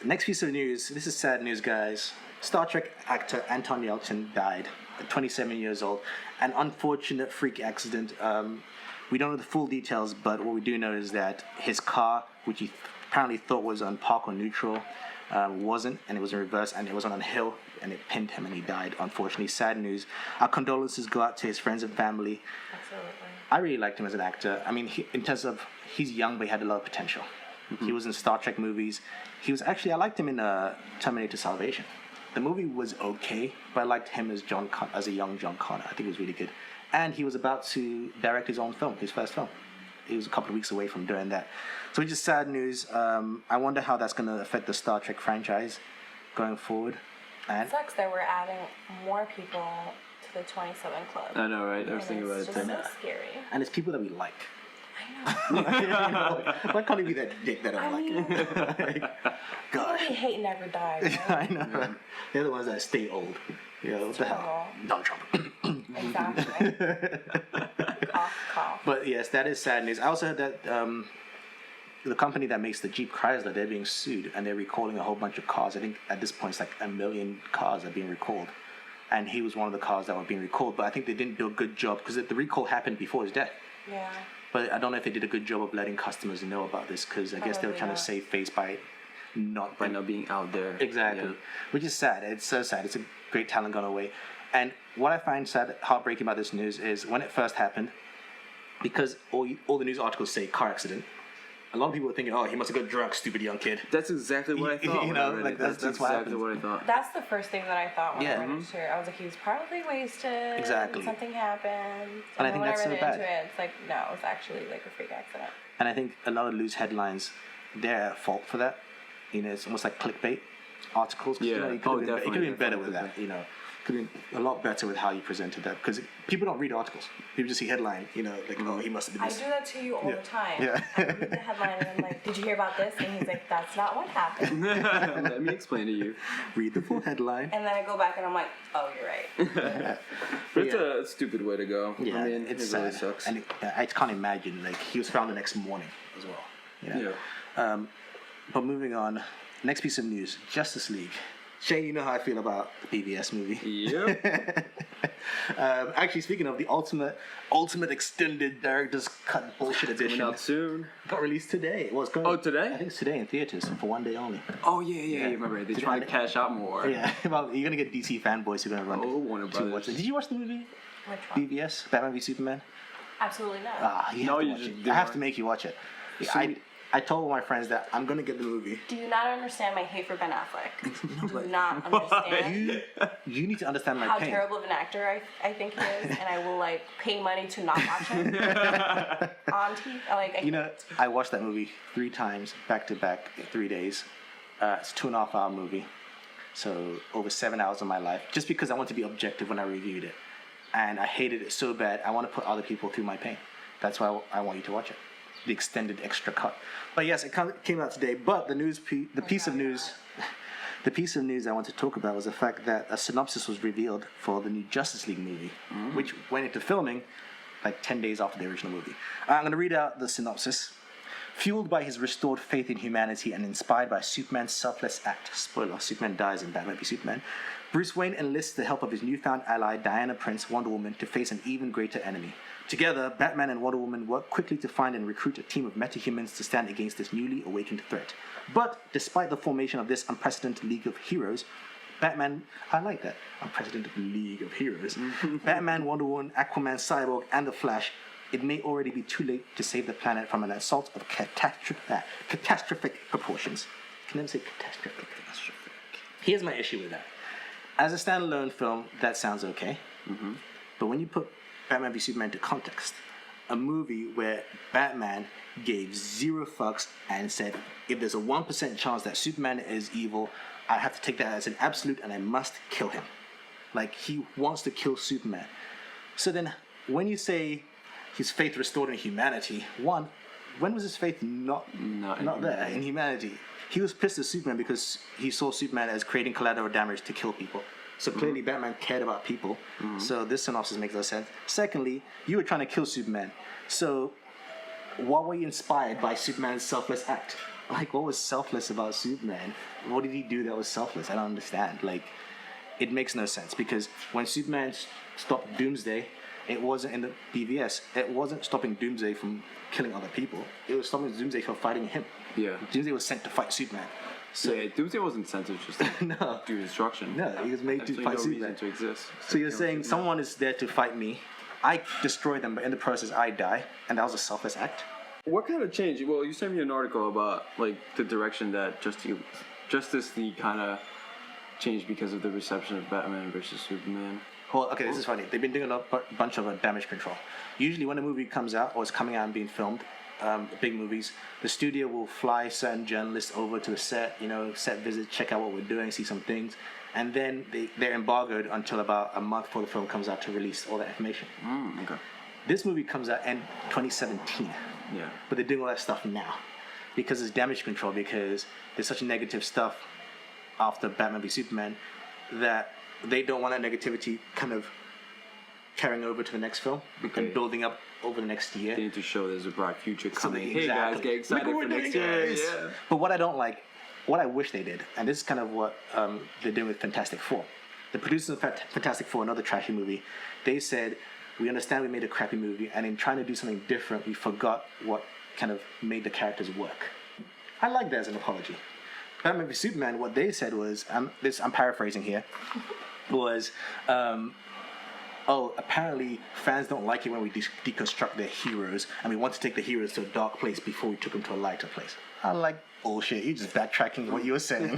Speaker 1: Next piece of news. This is sad news, guys. Star Trek actor Anton Yelchin died at 27 years old. An unfortunate freak accident. We don't know the full details, but what we do know is that his car, which he apparently thought was on park or neutral, wasn't, and it was in reverse, and it was on a hill, and it pinned him, and he died. Unfortunately, sad news. Our condolences go out to his friends and family.
Speaker 2: Absolutely.
Speaker 1: I really liked him as an actor. I mean, in terms of, he's young, but he had a lot of potential. He was in Star Trek movies. He was actually, I liked him in Terminator Salvation. The movie was okay, but I liked him as a young John Connor. I think it was really good. And he was about to direct his own film, his first film. He was a couple of weeks away from doing that. So it's just sad news. I wonder how that's going to affect the Star Trek franchise going forward. And
Speaker 2: It sucks that we're adding more people to the 27 Club.
Speaker 3: I know, right? I was
Speaker 2: And
Speaker 3: thinking about
Speaker 2: it's
Speaker 3: it
Speaker 2: just
Speaker 3: too.
Speaker 2: so scary.
Speaker 1: and it's people that we like.
Speaker 2: I know.
Speaker 1: You know, why can't it be that dick that I
Speaker 2: mean,
Speaker 1: like? Like, gosh.
Speaker 2: Nobody hate never die. Right?
Speaker 1: I know. They're the ones that stay old. Yeah, what the hell? Donald Trump.
Speaker 2: Exactly. Cough, cough.
Speaker 1: But yes, that is sad news. I also heard that the company that makes the Jeep Chrysler, they're being sued and they're recalling a whole bunch of cars. I think at this point it's like 1 million cars are being recalled. And he was one of the cars that were being recalled. But I think they didn't do a good job because the recall happened before his death.
Speaker 2: Yeah.
Speaker 1: But I don't know if they did a good job of letting customers know about this because I guess they were
Speaker 2: Probably
Speaker 1: trying
Speaker 2: not.
Speaker 1: to save face by not
Speaker 3: By not being out there.
Speaker 1: Exactly.
Speaker 3: Yeah.
Speaker 1: Which is sad. It's so sad. It's a great talent gone away. And what I find sad, heartbreaking about this news is when it first happened, because all the news articles say car accident, a lot of people were thinking, oh, he must have got drunk, stupid young kid.
Speaker 3: That's exactly what I thought.
Speaker 1: You
Speaker 3: when I
Speaker 1: know,
Speaker 3: read
Speaker 1: like,
Speaker 3: it.
Speaker 1: that's what
Speaker 3: exactly
Speaker 1: happens.
Speaker 3: what I thought.
Speaker 2: That's the first thing that I thought when
Speaker 1: Yeah.
Speaker 2: I read it here. I was like, he was probably wasted.
Speaker 1: Exactly.
Speaker 2: Something happened.
Speaker 1: And I think
Speaker 2: when
Speaker 1: that's
Speaker 2: I read
Speaker 1: so
Speaker 2: into
Speaker 1: bad.
Speaker 2: it, it's like, no, it was actually like a freak accident.
Speaker 1: And I think a lot of news headlines, they're at fault for that. You know, it's almost like clickbait articles. 'Cause,
Speaker 3: Yeah.
Speaker 1: you know, it could have been
Speaker 3: definitely,
Speaker 1: better with
Speaker 3: definitely.
Speaker 1: that, you know. could have been a lot better with how you presented that, because people don't read articles. People just see headline, like, oh, he must have been
Speaker 2: I
Speaker 1: this.
Speaker 2: do that to you all the time.
Speaker 1: Yeah.
Speaker 2: I read the headline and I'm like, did you hear about this? And he's like, that's not what happened.
Speaker 3: Let me explain to you.
Speaker 1: Read the full headline.
Speaker 2: And then I go back and I'm like, oh, you're right.
Speaker 3: But it's a stupid way to go.
Speaker 1: Yeah,
Speaker 3: I mean,
Speaker 1: it's
Speaker 3: it really
Speaker 1: sad.
Speaker 3: sucks.
Speaker 1: And I can't imagine, like, he was found the next morning as well.
Speaker 3: Yeah.
Speaker 1: But moving on, next piece of news, Justice League. Shane, you know how I feel about the BVS movie.
Speaker 3: Yep.
Speaker 1: Actually, speaking of the ultimate extended director's cut bullshit edition,
Speaker 3: Coming out soon.
Speaker 1: got released today. Well, it's going.
Speaker 3: Oh, today?
Speaker 1: I think it's today in theaters for one day only.
Speaker 3: Oh, yeah. Remember, they're trying to cash out more.
Speaker 1: Yeah, well, you're gonna get DC fanboys who are gonna run.
Speaker 3: Warner
Speaker 1: to watch
Speaker 3: Brothers.
Speaker 1: it. Did you watch the movie
Speaker 2: Which one?
Speaker 1: BVS, Batman v Superman?
Speaker 2: Absolutely not.
Speaker 1: You
Speaker 3: No,
Speaker 1: have to
Speaker 3: you
Speaker 1: watch
Speaker 3: just
Speaker 1: it.
Speaker 3: didn't
Speaker 1: I have
Speaker 3: watch
Speaker 1: to make you watch it.
Speaker 3: So
Speaker 1: I told my friends that I'm gonna get the movie.
Speaker 2: Do you not understand my hate for Ben Affleck?
Speaker 1: No,
Speaker 2: Do
Speaker 1: but
Speaker 2: you not understand
Speaker 1: you need to understand my
Speaker 2: how
Speaker 1: pain.
Speaker 2: terrible of an actor I think he is, and I will like pay money to not watch him on TV. Like,
Speaker 1: I watched that movie 3 times back to back, 3 days. It's a 2.5 hour movie, so over 7 hours of my life. Just because I want to be objective when I reviewed it, and I hated it so bad, I want to put other people through my pain. That's why I want you to watch it, the extended extra cut. But yes, it came out today. But the piece of news I want to talk about was the fact that a synopsis was revealed for the new Justice League movie, which went into filming like 10 days after the original movie. I'm going to read out the synopsis. Fueled by his restored faith in humanity and inspired by Superman's selfless act, spoiler, Superman dies in Batman v Superman, Bruce Wayne enlists the help of his newfound ally Diana Prince, Wonder Woman, to face an even greater enemy. Together, Batman and Wonder Woman work quickly to find and recruit a team of metahumans to stand against this newly awakened threat. But despite the formation of this unprecedented League of Heroes, I like that, unprecedented League of Heroes, Batman, Wonder Woman, Aquaman, Cyborg, and The Flash, it may already be too late to save the planet from an assault of catastrophic proportions. Can I never say catastrophic? Here's my issue with that. As a standalone film, that sounds okay. But when you put Batman v Superman into context, a movie where Batman gave 0 fucks and said, if there's a 1% chance that Superman is evil, I have to take that as an absolute and I must kill him. Like, he wants to kill Superman. So then, when you say his faith restored in humanity, when was his faith not there in humanity? He was pissed at Superman because he saw Superman as creating collateral damage to kill people. So clearly Batman cared about people. So this synopsis makes no sense. Secondly, you were trying to kill Superman. So why were you inspired by Superman's selfless act? Like, what was selfless about Superman? What did he do that was selfless? I don't understand. Like, it makes no sense, because when Superman stopped Doomsday, it wasn't in the BVS. It wasn't stopping Doomsday from killing other people. It was stopping Doomsday from fighting him.
Speaker 3: Yeah.
Speaker 1: Doomsday was sent to fight Superman. So
Speaker 3: yeah, Doomsday wasn't sent to just
Speaker 1: no,
Speaker 3: do destruction.
Speaker 1: no, he was made to fight
Speaker 3: no
Speaker 1: Superman.
Speaker 3: reason to exist.
Speaker 1: So you're saying someone is there to fight me, I destroy them, but in the process I die, and that was a selfless act?
Speaker 3: What kind of change? Well, you sent me an article about like the direction that Justice League kind of changed because of the reception of Batman versus Superman.
Speaker 1: Well, okay, this is funny. They've been doing a bunch of damage control. Usually when a movie comes out or is coming out and being filmed, big movies, the studio will fly certain journalists over to the set, set visit, check out what we're doing, see some things, and then they're embargoed until about a month before the film comes out to release all that information.
Speaker 3: Okay.
Speaker 1: This movie comes out in 2017.
Speaker 3: Yeah.
Speaker 1: But they're doing all that stuff now because it's damage control, because there's such negative stuff after Batman v Superman that they don't want that negativity kind of carrying over to the next film and building up over the next year.
Speaker 3: They need to show there's a bright future coming.
Speaker 1: Exactly.
Speaker 3: Hey guys, get excited for next year. Yeah.
Speaker 1: But what I don't like, what I wish they did, and this is kind of what they're doing with Fantastic Four. The producers of Fantastic Four, another trashy movie, they said, we understand we made a crappy movie, and in trying to do something different, we forgot what kind of made the characters work. I like that as an apology. Batman v Superman, what they said was, I'm paraphrasing here, was, apparently fans don't like it when we deconstruct their heroes, and we want to take the heroes to a dark place before we took them to a lighter place. I'm like, bullshit, you're just backtracking what you were saying.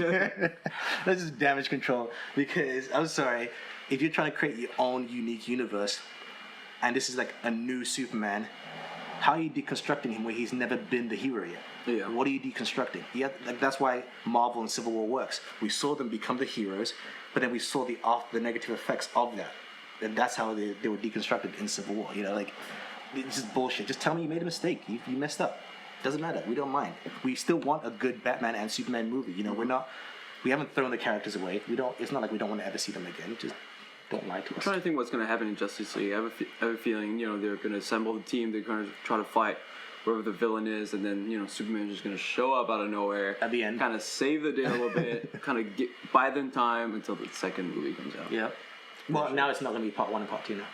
Speaker 1: That's just damage control, because, I'm sorry, if you're trying to create your own unique universe, and this is like a new Superman, How are you deconstructing him where he's never been the hero yet?
Speaker 3: Yeah.
Speaker 1: What are you deconstructing? Yeah, like that's why Marvel and Civil War works. We saw them become the heroes, but then we saw the negative effects of that. And that's how they were deconstructed in Civil War. You know, like, it's just bullshit. Just tell me you made a mistake. You messed up. Doesn't matter. We don't mind. We still want a good Batman and Superman movie. You know, we haven't thrown the characters away. It's not like we don't want to ever see them again. Just don't lie to us.
Speaker 3: I'm trying to think what's going to happen in Justice League. I have a feeling, you know, they're going to assemble the team. They're going to try to fight whoever the villain is, and then, you know, Superman's just going to show up out of nowhere
Speaker 1: at the end,
Speaker 3: kind of save the day a little bit, kind of buy them time until the second movie comes out.
Speaker 1: Yeah. Well, now it's not going to be part 1 and part 2 now.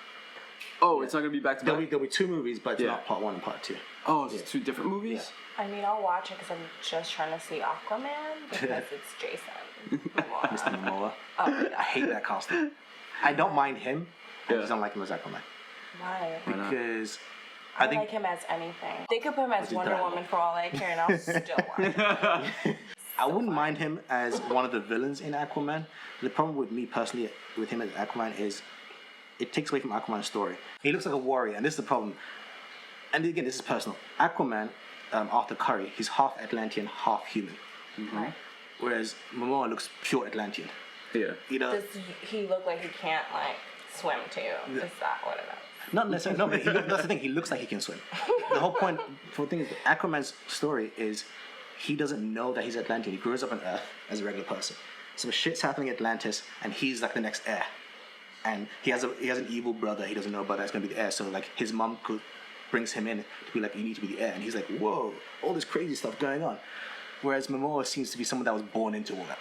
Speaker 3: Oh, it's not going to be back to back?
Speaker 1: There'll be 2 movies, but it's not part 1 and part 2.
Speaker 3: Oh, it's 2 different movies?
Speaker 2: I mean, I'll watch it because I'm just trying to see Aquaman because it's Jason Momoa.
Speaker 1: Mr. Momoa.
Speaker 2: Oh,
Speaker 1: I hate that costume. I don't mind him. I just don't like him as Aquaman.
Speaker 2: Why?
Speaker 1: Because
Speaker 2: I think like him as anything. They could put him as Wonder Woman for all I care, and I'll still watch it.
Speaker 1: I wouldn't mind him as one of the villains in Aquaman. The problem with me personally with him as Aquaman is it takes away from Aquaman's story. He looks like a warrior, and this is the problem. And again, this is personal. Aquaman, Arthur Curry, he's half Atlantean, half human.
Speaker 2: Mm-hmm. Right.
Speaker 1: Whereas Momoa looks pure Atlantean.
Speaker 3: Yeah.
Speaker 2: You know, does he look like he can't like swim too? Is that what it is?
Speaker 1: Not necessarily. No, but that's the thing. He looks like he can swim. The whole point for the thing is Aquaman's story is he doesn't know that he's Atlantean. He grows up on Earth as a regular person. So shit's happening in Atlantis, and he's like the next heir. And he has an evil brother. He doesn't know about that's gonna be the heir. So like his mom brings him in to be like, you need to be the heir, and he's like, whoa, all this crazy stuff going on. Whereas Momoa seems to be someone that was born into all that.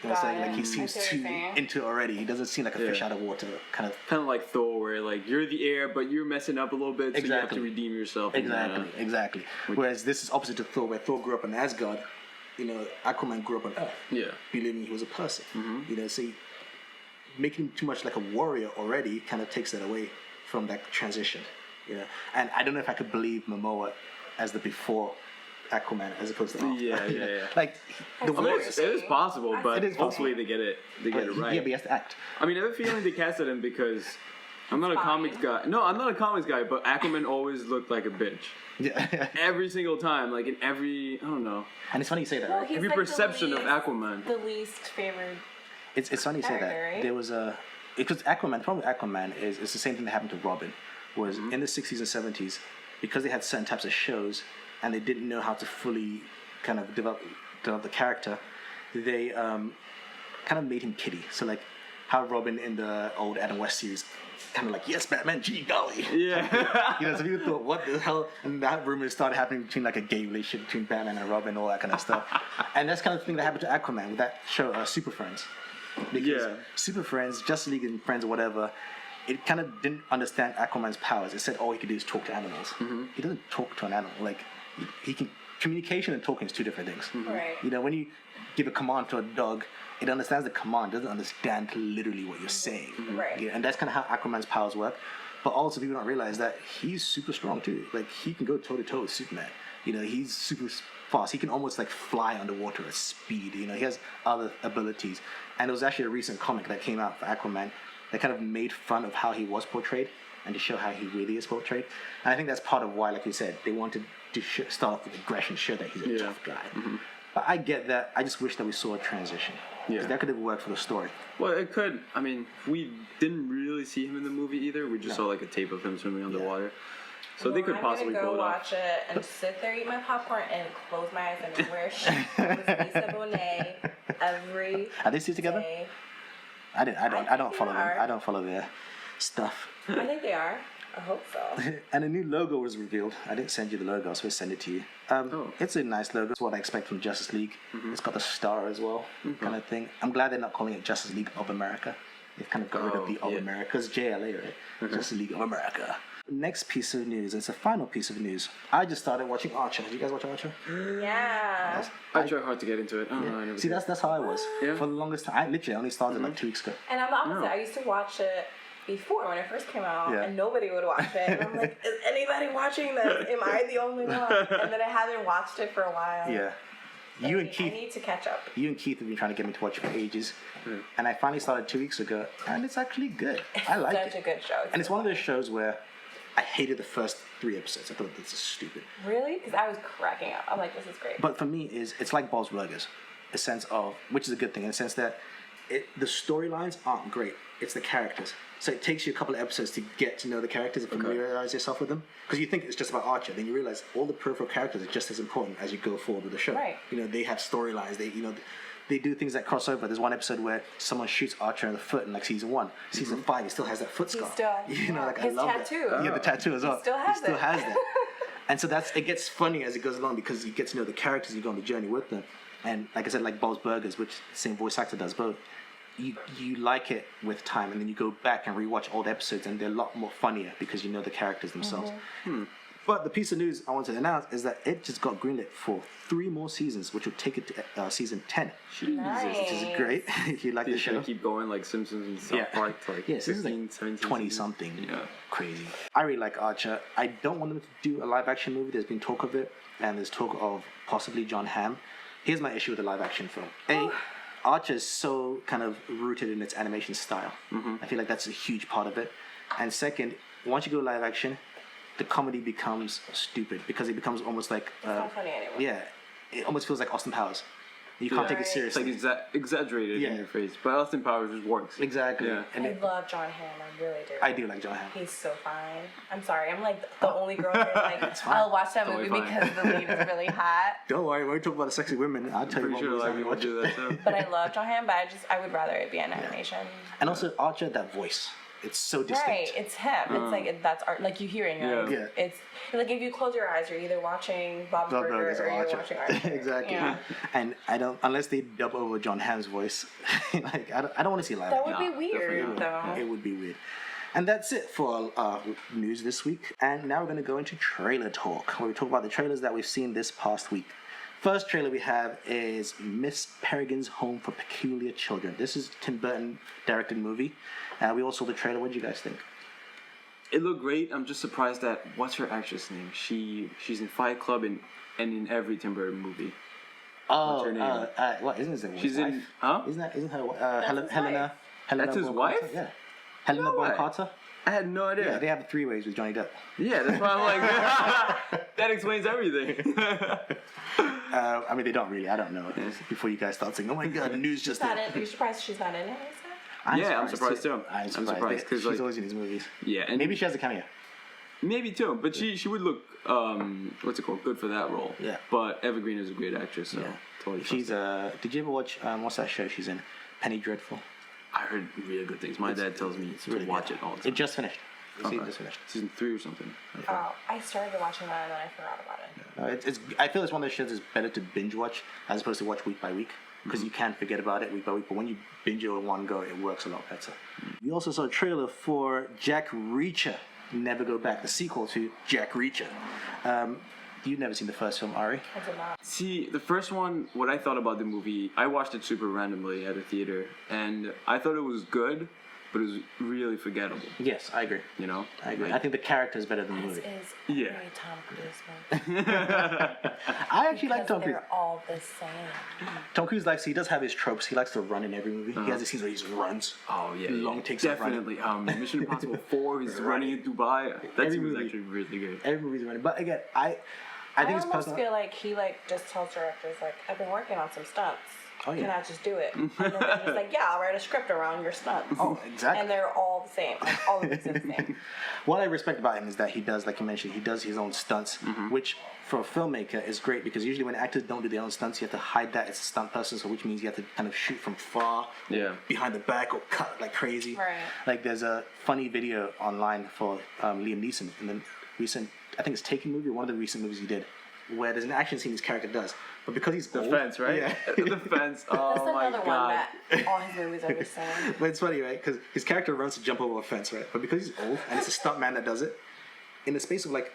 Speaker 1: You know, like he seems too into it already. He doesn't seem like a fish out of water, kind of
Speaker 3: like Thor, where like you're the heir, but you're messing up a little bit, so you have to redeem yourself.
Speaker 1: Exactly. Whereas this is opposite to Thor, where Thor grew up in Asgard. You know, Aquaman grew up on Earth.
Speaker 3: Yeah,
Speaker 1: believing he was a person. Mm-hmm. You know, so making him too much like a warrior already kind of takes that away from that transition. You know, and I don't know if I could believe Momoa as the before Aquaman as opposed to after.
Speaker 3: Yeah.
Speaker 1: Like
Speaker 3: it is possible, but hopefully they get it right.
Speaker 1: Yeah, but he has to act.
Speaker 3: I mean, I have a feeling they casted him because I'm not a comics guy. No, I'm not a comics guy, but Aquaman always looked like a bitch.
Speaker 1: Yeah.
Speaker 3: Every single time, like in every, I don't know.
Speaker 1: And it's funny you say that, right?
Speaker 3: Every
Speaker 2: like
Speaker 3: perception of Aquaman.
Speaker 2: The least favored.
Speaker 1: It's funny you say that.
Speaker 2: Right?
Speaker 1: There was because Aquaman. The problem with Aquaman is it's the same thing that happened to Robin. Was in the 60s and 70s, because they had certain types of shows and they didn't know how to fully kind of develop the character, they kind of made him kiddie. So like how Robin in the old Adam West series, kind of like, yes, Batman, gee golly.
Speaker 3: Yeah.
Speaker 1: You know, so people thought, what the hell? And that rumor started happening between like a gay relationship between Batman and Robin, all that kind of stuff. And that's kind of the thing that happened to Aquaman with that show, Super Friends. Because Super Friends, Justice League and Friends or whatever, it kind of didn't understand Aquaman's powers. It said all he could do is talk to animals. Mm-hmm. He doesn't talk to an animal. Like, he can... Communication and talking is 2 different things.
Speaker 2: Mm-hmm. Right.
Speaker 1: You know, when you give a command to a dog, it understands the command, doesn't understand literally what you're saying.
Speaker 2: Mm-hmm. Right.
Speaker 1: Yeah, and that's kind of how Aquaman's powers work. But also, people don't realize that he's super strong, too. Like, he can go toe-to-toe with Superman. You know, he's super fast. He can almost, like, fly underwater at speed. You know, he has other abilities. And there was actually a recent comic that came out for Aquaman that kind of made fun of how he was portrayed and to show how he really is portrayed. And I think that's part of why, like you said, they wanted to start off with aggression, show that he's a tough guy. Mm-hmm. But I get that. I just wish that we saw a transition. Because that could have worked for the story.
Speaker 3: Well, it could. I mean, we didn't really see him in the movie either. We just saw like a tape of him swimming underwater. So they could possibly
Speaker 2: go
Speaker 3: pull it off.
Speaker 2: watch it and sit there, eat my popcorn, and close my eyes and wear shit with Lisa Bonet every
Speaker 1: Are they still together?
Speaker 2: day.
Speaker 1: I don't follow them. I don't follow their stuff.
Speaker 2: I think they are. I hope so.
Speaker 1: And a new logo was revealed. I didn't send you the logo, so I'll send it to you. It's a nice logo. It's what I expect from Justice League. Mm-hmm. It's got the star as well, kind of thing. I'm glad they're not calling it Justice League of America. They've kind of got rid of the of America. Because JLA, right? Mm-hmm. Justice League of America. Next piece of news. It's a final piece of news. I just started watching Archer. Did you guys watch Archer?
Speaker 2: Yeah.
Speaker 3: I try hard to get into it. I never
Speaker 1: See, that's how I was. Yeah. For the longest time. I literally only started like 2 weeks ago.
Speaker 2: And I'm the opposite. I used to watch it before when it first came out, and nobody would watch it. And I'm like, is anybody watching this? Am I the only one? And then I haven't watched it for a while.
Speaker 1: Yeah. You and Keith.
Speaker 2: I need to catch up.
Speaker 1: You and Keith have been trying to get me to watch it for ages, and I finally started 2 weeks ago, and it's actually good. I like it.
Speaker 2: Such a good show.
Speaker 1: And it's one of those shows where I hated the first 3 episodes. I thought this is stupid.
Speaker 2: Really? Because I was cracking up. I'm like, this is great.
Speaker 1: But for me, it's like Bob's Burgers, a sense of, which is a good thing, in a sense that the storylines aren't great. It's the characters. So it takes you a couple of episodes to get to know the characters and familiarize yourself with them. Because you think it's just about Archer, then you realize all the peripheral characters are just as important as you go forward with the show.
Speaker 2: Right.
Speaker 1: You know, they have storylines. They do things that cross over. There's one episode where someone shoots Archer in the foot in like season 1. Season 5, he still has that foot scar. Like
Speaker 2: his
Speaker 1: I love
Speaker 2: tattoo.
Speaker 1: that. Yeah, the tattoo as well.
Speaker 2: He still has
Speaker 1: that. And so it gets funny as it goes along because you get to know the characters, you go on the journey with them. And like I said, like Bob's Burgers, which the same voice actor does both. You like it with time, and then you go back and rewatch old episodes, and they're a lot more funnier because you know the characters themselves. But the piece of news I want to announce is that it just got greenlit for 3 more seasons, which will take it to season 10.
Speaker 2: Nice.
Speaker 1: Which is great if you like the
Speaker 3: It's
Speaker 1: show.
Speaker 3: gonna keep going like Simpsons and South Park to like 16, 17
Speaker 1: 20-something.
Speaker 3: Yeah.
Speaker 1: Crazy. I really like Archer. I don't want them to do a live-action movie. There's been talk of it, and there's talk of possibly John Hamm. Here's my issue with the live-action film. Archer is so kind of rooted in its animation style. I feel like that's a huge part of it. And second, once you go live-action, the comedy becomes stupid because it becomes almost like...
Speaker 2: It's not funny anymore.
Speaker 1: Yeah. It almost feels like Austin Powers. You can't take it
Speaker 3: It's
Speaker 1: seriously.
Speaker 3: like exaggerated in your face, but Austin Powers just works.
Speaker 1: Exactly.
Speaker 3: Yeah.
Speaker 1: And
Speaker 2: I love John Hamm. I really do.
Speaker 1: I do like John Hamm.
Speaker 2: He's so fine. I'm sorry. I'm like the only girl that like
Speaker 1: fine.
Speaker 2: I'll watch that
Speaker 3: Totally
Speaker 2: movie
Speaker 3: fine.
Speaker 2: because the lead is really hot.
Speaker 1: Don't worry, when we talk about the sexy women, I'll tell you
Speaker 3: Pretty
Speaker 1: what
Speaker 3: sure
Speaker 1: movies
Speaker 3: a lot
Speaker 1: I
Speaker 3: of people
Speaker 1: watch.
Speaker 3: do that too.
Speaker 2: But I love John Hamm. But I would rather it be an animation.
Speaker 1: And also, Archer, that voice. It's so distinct.
Speaker 2: Right, it's him. It's like that's art. Like you hear it, you're like,
Speaker 1: Yeah.
Speaker 2: it's like if you close your eyes, you're either watching Bob's
Speaker 1: Bob
Speaker 2: Burgers
Speaker 1: Burgers
Speaker 2: or
Speaker 1: or
Speaker 2: you're
Speaker 1: Archer.
Speaker 2: watching Archer.
Speaker 1: Exactly.
Speaker 2: Yeah.
Speaker 1: And I don't, unless they dub over John Hamm's voice, like I don't want to see live.
Speaker 2: That would be
Speaker 3: Nah,
Speaker 2: weird,
Speaker 3: definitely
Speaker 2: though.
Speaker 1: It would be weird. And that's it for news this week. And now we're going to go into trailer talk, where we talk about the trailers that we've seen this past week. First trailer we have is Miss Peregrine's Home for Peculiar Children. This is Tim Burton directed movie. We all saw the trailer. What did you guys think?
Speaker 3: It looked great. I'm just surprised that what's her actress name? She's in Fight Club and in every Tim Burton movie.
Speaker 1: Oh,
Speaker 3: her name?
Speaker 1: what isn't his name?
Speaker 3: She's
Speaker 1: wife?
Speaker 3: in huh?
Speaker 1: Isn't her
Speaker 2: his
Speaker 1: Helena?
Speaker 3: That's his
Speaker 1: Bonham
Speaker 3: wife?
Speaker 1: Carter? Yeah. Helena
Speaker 3: No way.
Speaker 1: Bonham Carter?
Speaker 3: I had no idea.
Speaker 1: Yeah, they have 3 ways with Johnny Depp.
Speaker 3: Yeah, that's why I'm like that explains everything.
Speaker 1: I mean, they don't really. I don't know. Before you guys start saying, "Oh my God, news just."
Speaker 2: Not in, you're surprised she's not in it, is that?
Speaker 3: I'm surprised too.
Speaker 1: I'm
Speaker 3: surprised
Speaker 1: surprised
Speaker 3: because
Speaker 1: she's
Speaker 3: like,
Speaker 1: always in these movies.
Speaker 3: yeah, and
Speaker 1: Maybe she has a cameo.
Speaker 3: maybe too, but she would look what's it called? Good for that role.
Speaker 1: Yeah.
Speaker 3: But Evergreen is a great actress, so totally.
Speaker 1: She's Did you ever watch what's that show she's in? Penny Dreadful.
Speaker 3: I heard really good things. My dad tells me to watch it all the time.
Speaker 1: It just finished. The season just finished.
Speaker 3: Season 3 or something.
Speaker 2: Oh, I started watching that and then I forgot about it.
Speaker 1: It's. I feel it's one of those shows that's better to binge watch as opposed to watch week by week because you can forget about it week by week. But when you binge it in one go, it works a lot better. We also saw a trailer for Jack Reacher, Never Go Back, the sequel to Jack Reacher. You've never seen the first film, Ari?
Speaker 2: I did not.
Speaker 3: See, the first one, what I thought about the movie, I watched it super randomly at a theater, and I thought it was good, but it was really forgettable.
Speaker 1: Yes, I agree.
Speaker 3: You know?
Speaker 1: I agree.
Speaker 3: Like,
Speaker 1: I think the character is better than the
Speaker 2: This
Speaker 1: movie.
Speaker 2: is
Speaker 3: Yeah.
Speaker 2: every Tom Cruise movie.
Speaker 1: I actually like Tom Cruise.
Speaker 2: They're all the same.
Speaker 1: Tom Cruise likes, he does have his tropes. He likes to run in every movie. He has these scenes where he just runs.
Speaker 3: Oh yeah,
Speaker 1: Long takes of running.
Speaker 3: Definitely. Mission Impossible 4, he's running in Dubai. That
Speaker 1: Every
Speaker 3: scene was
Speaker 1: movie.
Speaker 3: actually really good.
Speaker 1: Every movie's running. But again, I think it's
Speaker 2: almost
Speaker 1: personal.
Speaker 2: feel like he just tells directors I've been working on some stunts.
Speaker 1: Oh, yeah.
Speaker 2: Can I just do it? And then they're just like, yeah, I'll write a script around your stunts.
Speaker 1: Oh, exactly.
Speaker 2: And they're all the same. Like, all of these are the same.
Speaker 1: What I respect about him is that he does, like you mentioned, he does his own stunts, which for a filmmaker is great because usually when actors don't do their own stunts, you have to hide that as a stunt person, so which means you have to kind of shoot from far,
Speaker 3: Yeah.
Speaker 1: behind the back, or cut like crazy.
Speaker 2: Right.
Speaker 1: Like there's a funny video online for Liam Neeson in the recent, I think it's Taken movie, one of the recent movies he did, where there's an action scene his character does, but because he's
Speaker 3: The
Speaker 1: old,
Speaker 3: fence, right?
Speaker 1: Yeah.
Speaker 3: The fence. Oh
Speaker 2: That's
Speaker 3: my
Speaker 2: another
Speaker 3: god.
Speaker 2: one that all his movies are the same.
Speaker 1: But it's funny, right? Because his character runs to jump over a fence, right? But because he's old and it's a stunt man that does it, in the space of like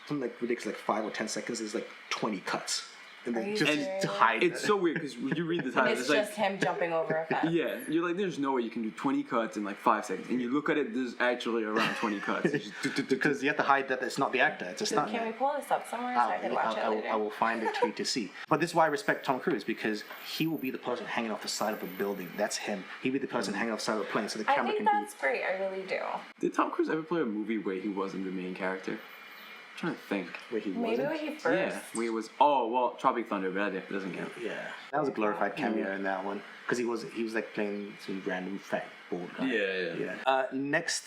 Speaker 1: something like ridiculous, like 5 or 10 seconds, there's like 20 cuts. and
Speaker 2: Are
Speaker 1: then
Speaker 2: you
Speaker 1: just
Speaker 2: serious?
Speaker 1: to hide.
Speaker 3: It's so weird because when you read the title,
Speaker 2: It's
Speaker 3: it's
Speaker 2: just
Speaker 3: like,
Speaker 2: him jumping over a fence.
Speaker 3: yeah, you're like, there's no way you can do 20 cuts in like 5 seconds. And you look at it, there's actually around 20 cuts. It's just
Speaker 1: because you have to hide that it's not the actor, it's a stuntman.
Speaker 2: Can we pull this up somewhere so I can watch it later?
Speaker 1: I will find it for you to see. But this is why I respect Tom Cruise, because he will be the person hanging off the side of a building. That's him. He'll be the person hanging off the side of a plane, so the
Speaker 2: I
Speaker 1: camera
Speaker 2: think
Speaker 1: can
Speaker 2: that's great. I really do.
Speaker 3: Did Tom Cruise ever play a movie where he wasn't the main character? I'm trying to think.
Speaker 1: where he
Speaker 2: Maybe
Speaker 1: wasn't.
Speaker 2: when he first.
Speaker 3: Yeah, where he was. Oh well, Tropic Thunder, but that doesn't count.
Speaker 1: Yeah, that was a glorified cameo in that one, because he was like playing some random fat bald guy.
Speaker 3: Yeah.
Speaker 1: Next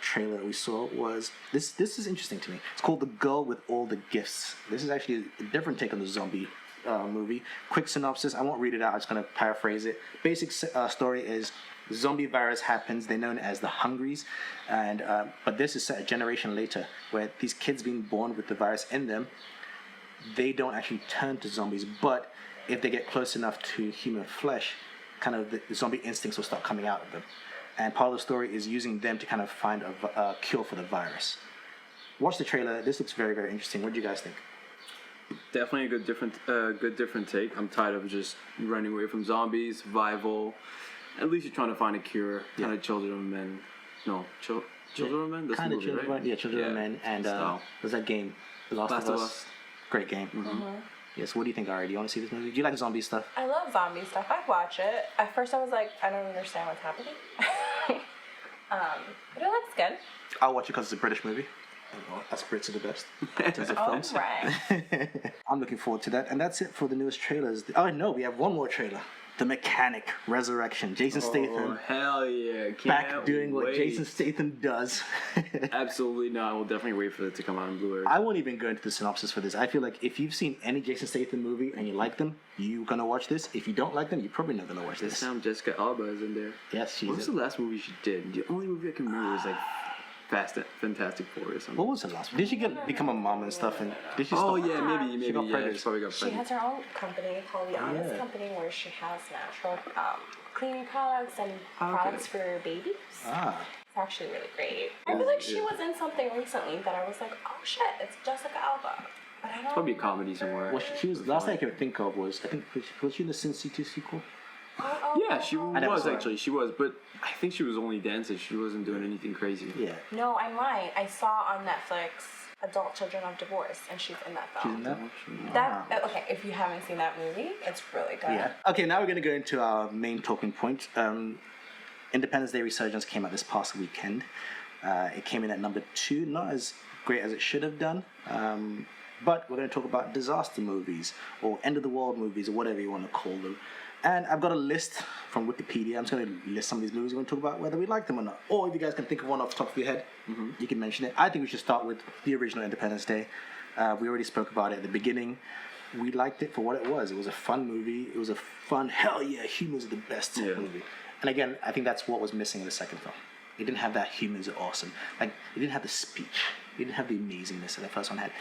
Speaker 1: trailer we saw was this. This is interesting to me. It's called The Girl with All the Gifts. This is actually a different take on the zombie movie. Quick synopsis. I won't read it out. I'm just gonna paraphrase it. Basic story is zombie virus happens. They're known as the Hungries, and but this is set a generation later, where these kids being born with the virus in them, they don't actually turn to zombies, but if they get close enough to human flesh, kind of the zombie instincts will start coming out of them. And part of the story is using them to kind of find a cure for the virus. Watch the trailer. This looks very, very interesting. What do you guys think?
Speaker 3: Definitely a good different take. I'm tired of just running away from zombies, survival. At least you're trying to find a cure. Kind of Children of Men. No, Children of Men. That's
Speaker 1: Kind
Speaker 3: the
Speaker 1: of
Speaker 3: movie,
Speaker 1: Children,
Speaker 3: right?
Speaker 1: yeah, Children of Men, and there's that game, The Last of Us. Great game. Yes. What do you think, Ari? Do you want to see this movie? Do you like zombie stuff?
Speaker 2: I love zombie stuff. I'd watch it. At first, I was like, I don't understand what's happening. But it looks good.
Speaker 1: I'll watch it because it's a British movie. Us Brits are the best in terms of films.
Speaker 2: All right.
Speaker 1: I'm looking forward to that. And that's it for the newest trailers. Oh, no, we have one more trailer. The Mechanic Resurrection. Jason Statham.
Speaker 3: Oh, hell yeah.
Speaker 1: Back doing what Jason Statham does.
Speaker 3: Absolutely not. I will definitely wait for it to come out in Blu-ray.
Speaker 1: I won't even go into the synopsis for this. I feel like if you've seen any Jason Statham movie and you like them, you're going to watch this. If you don't like them, you're probably not going to watch
Speaker 3: This
Speaker 1: this.
Speaker 3: time Jessica Alba is in there.
Speaker 1: Yes, she's
Speaker 3: What was the last movie she did? The only movie I can remember was like Fantastic Four or something.
Speaker 1: What was the last one? Did she become a mom and stuff? And did she
Speaker 3: Oh
Speaker 1: stop?
Speaker 3: yeah, maybe.
Speaker 1: She got
Speaker 3: Yeah,
Speaker 1: pregnant.
Speaker 3: she probably got
Speaker 2: She
Speaker 3: pregnant.
Speaker 2: has her own company called The Honest
Speaker 1: Yeah.
Speaker 2: Company, where she has natural cleaning products and products for babies.
Speaker 1: Ah.
Speaker 2: It's actually really great. I feel like she was in something recently that I was like, oh shit, it's Jessica Alba. But I don't
Speaker 3: Probably a comedy somewhere.
Speaker 1: Well, she was, last thing I can think of was, I think, was she in the Sin City sequel?
Speaker 3: Yeah, she
Speaker 1: never
Speaker 3: was
Speaker 1: saw it.
Speaker 3: actually. She was, but I think she was only dancing. She wasn't doing anything crazy.
Speaker 1: Yeah.
Speaker 2: No, I'm right. I saw on Netflix Adult Children of Divorce, and she's in that
Speaker 1: She's
Speaker 2: film.
Speaker 1: in that?
Speaker 2: Okay, if you haven't seen that movie, it's really good.
Speaker 1: Yeah. Okay, now we're going to go into our main talking point. Independence Day Resurgence came out this past weekend. It came in at number 2, not as great as it should have done. But we're going to talk about disaster movies or end of the world movies or whatever you want to call them. And I've got a list from Wikipedia. I'm just going to list some of these movies. We're going to talk about whether we like them or not. Or if you guys can think of one off the top of your head, you can mention it. I think we should start with the original Independence Day. We already spoke about it at the beginning. We liked it for what it was. It was a fun movie. It was a fun, hell yeah, humans are the best movie. And again, I think that's what was missing in the second film. It didn't have that humans are awesome. Like, it didn't have the speech. It didn't have the amazingness that the first one had.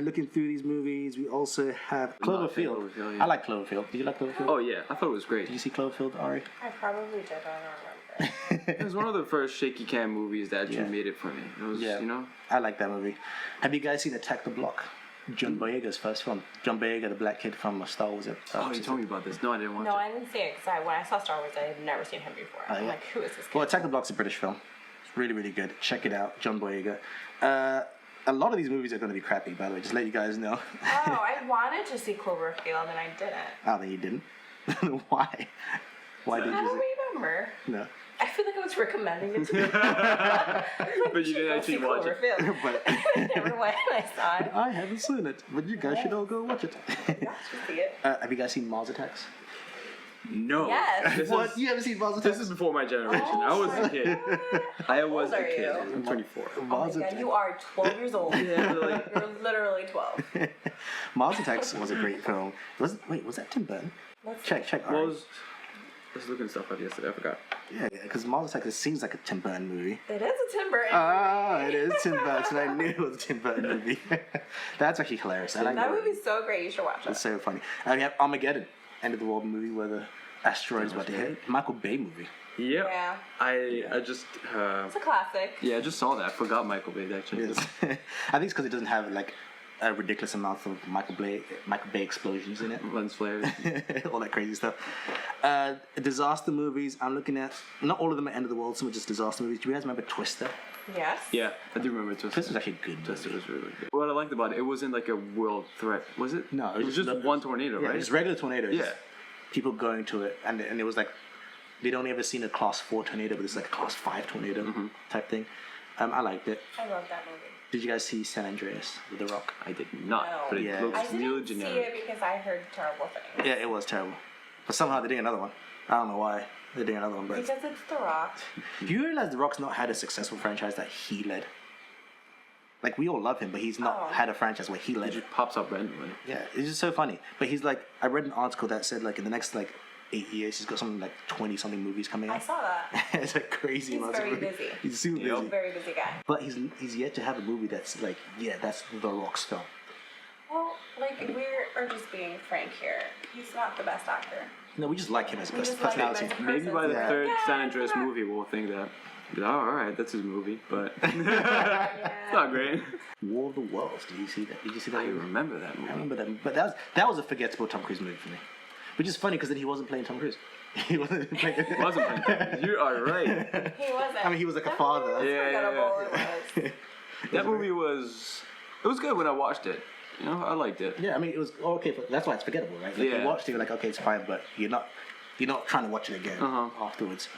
Speaker 1: Looking through these movies, we also have Cloverfield.
Speaker 3: Cloverfield, yeah.
Speaker 1: I like Cloverfield. Did you like Cloverfield?
Speaker 3: Oh yeah, I thought it was great.
Speaker 1: Did you see Cloverfield, Ari?
Speaker 2: I probably did. I don't remember.
Speaker 3: It was one of the first shaky cam movies that actually
Speaker 1: Yeah.
Speaker 3: made it for me. It was,
Speaker 1: Yeah.
Speaker 3: you know.
Speaker 1: I like that movie. Have you guys seen Attack the Block? John Boyega's first film. John Boyega, the black kid from Star Wars.
Speaker 3: Oh, you told me about this. No, I didn't watch
Speaker 2: No,
Speaker 3: it.
Speaker 2: I didn't see it because when I saw Star Wars, I had never seen him before. I'm
Speaker 1: yeah.
Speaker 2: like, who is this kid?
Speaker 1: Well, Attack the Block's a British film. It's really, really good. Check it out. John Boyega. A lot of these movies are going to be crappy, by the way. Just let you guys know.
Speaker 2: Oh, I wanted to see Cloverfield and I didn't.
Speaker 1: Oh, then you didn't? Why? Why did
Speaker 2: I
Speaker 1: you
Speaker 2: don't
Speaker 1: say?
Speaker 2: remember.
Speaker 1: No.
Speaker 2: I feel like I was recommending it to you.
Speaker 3: But you didn't actually watch it.
Speaker 2: Cloverfield.
Speaker 1: But
Speaker 2: Never went and I saw it.
Speaker 1: I haven't seen it. But you guys should all go watch it.
Speaker 2: You should see it.
Speaker 1: Have you guys seen Mars Attacks?
Speaker 3: No.
Speaker 2: Yes.
Speaker 3: This
Speaker 1: What?
Speaker 3: Is,
Speaker 1: You haven't seen Mars Attacks?
Speaker 3: this is before my generation. I was a kid. I was
Speaker 2: old
Speaker 3: a
Speaker 2: are
Speaker 3: kid.
Speaker 2: you?
Speaker 3: I'm 24.
Speaker 2: Oh my
Speaker 1: Mars
Speaker 2: God,
Speaker 1: Attacks.
Speaker 2: you are 12 years old.
Speaker 3: Yeah, like,
Speaker 2: You're literally 12.
Speaker 1: Mars Attacks was a great film. Was that Tim Burton?
Speaker 2: Let's
Speaker 1: Check.
Speaker 3: what
Speaker 1: Ari.
Speaker 3: was? I was looking stuff up yesterday. I forgot.
Speaker 1: Yeah, because Mars Attacks, it seems like a Tim Burton movie.
Speaker 2: It is a Tim Burton.
Speaker 1: Ah, it is Tim Burton. I knew it was a Tim Burton movie. That's actually hilarious. I like
Speaker 2: That movie's so great. You should watch
Speaker 1: It's
Speaker 2: it.
Speaker 1: so funny. And we have Armageddon, end of the world movie where the asteroid's about to hit. Michael Bay movie.
Speaker 3: Yep.
Speaker 2: Yeah.
Speaker 3: I just
Speaker 2: It's a classic.
Speaker 3: I just saw that. I forgot Michael Bay actually.
Speaker 1: Yes. I think it's because it doesn't have like a ridiculous amount of Michael Bay explosions in it.
Speaker 3: Lens flares.
Speaker 1: All that crazy stuff. Disaster movies. I'm looking at not all of them are end of the world. Some are just disaster movies. Do you guys remember Twister?
Speaker 2: Yes.
Speaker 3: Yeah, I do remember Twister.
Speaker 1: Twister's actually a good movie.
Speaker 3: Twister was really good. What I liked about it, it wasn't like a world threat, was it?
Speaker 1: No,
Speaker 3: it was just one tornado,
Speaker 1: Yeah,
Speaker 3: right?
Speaker 1: just regular tornadoes.
Speaker 3: Yeah.
Speaker 1: People going to it, and it was like they'd only ever seen a class 4 tornado, but it's like a class 5 tornado type thing. I liked it.
Speaker 2: I love that movie.
Speaker 1: Did you guys see San Andreas with The Rock?
Speaker 3: I did not,
Speaker 2: No.
Speaker 3: but it
Speaker 1: Yeah.
Speaker 3: looks
Speaker 2: I didn't
Speaker 3: really
Speaker 2: see
Speaker 3: generic.
Speaker 2: it because I heard terrible things.
Speaker 1: Yeah, it was terrible. But somehow they're doing another one. I don't know why they're doing another one, but
Speaker 2: Because it's The Rock.
Speaker 1: do you realize The Rock's not had a successful franchise that he led? Like, we all love him, but he's not had a franchise where he
Speaker 3: It
Speaker 1: led it.
Speaker 3: just pops up randomly.
Speaker 1: Yeah, it's just so funny. But he's like, I read an article that said like in the next like 8 years, he's got something like 20 something movies coming
Speaker 2: I
Speaker 1: out.
Speaker 2: saw that.
Speaker 1: It's like crazy.
Speaker 2: He's
Speaker 1: amounts of
Speaker 2: very
Speaker 1: movies.
Speaker 2: busy.
Speaker 1: He's super busy.
Speaker 2: Very busy guy.
Speaker 1: But he's yet to have a movie that's like, yeah, that's The Rock's film.
Speaker 2: Well, like, we're just being frank here. He's not the best actor.
Speaker 1: No, we just like him as a
Speaker 2: We just like him as
Speaker 1: personality.
Speaker 2: a
Speaker 3: Maybe by the
Speaker 2: person.
Speaker 3: third
Speaker 2: Yeah,
Speaker 3: San Andreas
Speaker 2: yeah.
Speaker 3: movie, we'll think that. Oh, alright, that's his movie, but it's
Speaker 2: Yeah.
Speaker 3: not great.
Speaker 1: War of the Worlds. Did you see that? Did you see that?
Speaker 3: I
Speaker 1: movie?
Speaker 3: remember that
Speaker 1: I
Speaker 3: movie.
Speaker 1: remember that. But that was a forgettable Tom Cruise movie for me. Which is funny because then he wasn't playing Tom Cruise. He wasn't playing.
Speaker 3: Wasn't fantastic. You are right.
Speaker 2: He wasn't.
Speaker 1: I mean, he was like a
Speaker 2: That
Speaker 1: father.
Speaker 2: movie was
Speaker 3: Yeah, yeah,
Speaker 2: forgettable, it was.
Speaker 3: That movie was good when I watched it. You know, I liked it.
Speaker 1: Yeah, I mean, it was okay. That's why it's forgettable, right? Like,
Speaker 3: Yeah.
Speaker 1: you watched it, you're like, okay, it's fine, but you're not trying to watch it again afterwards.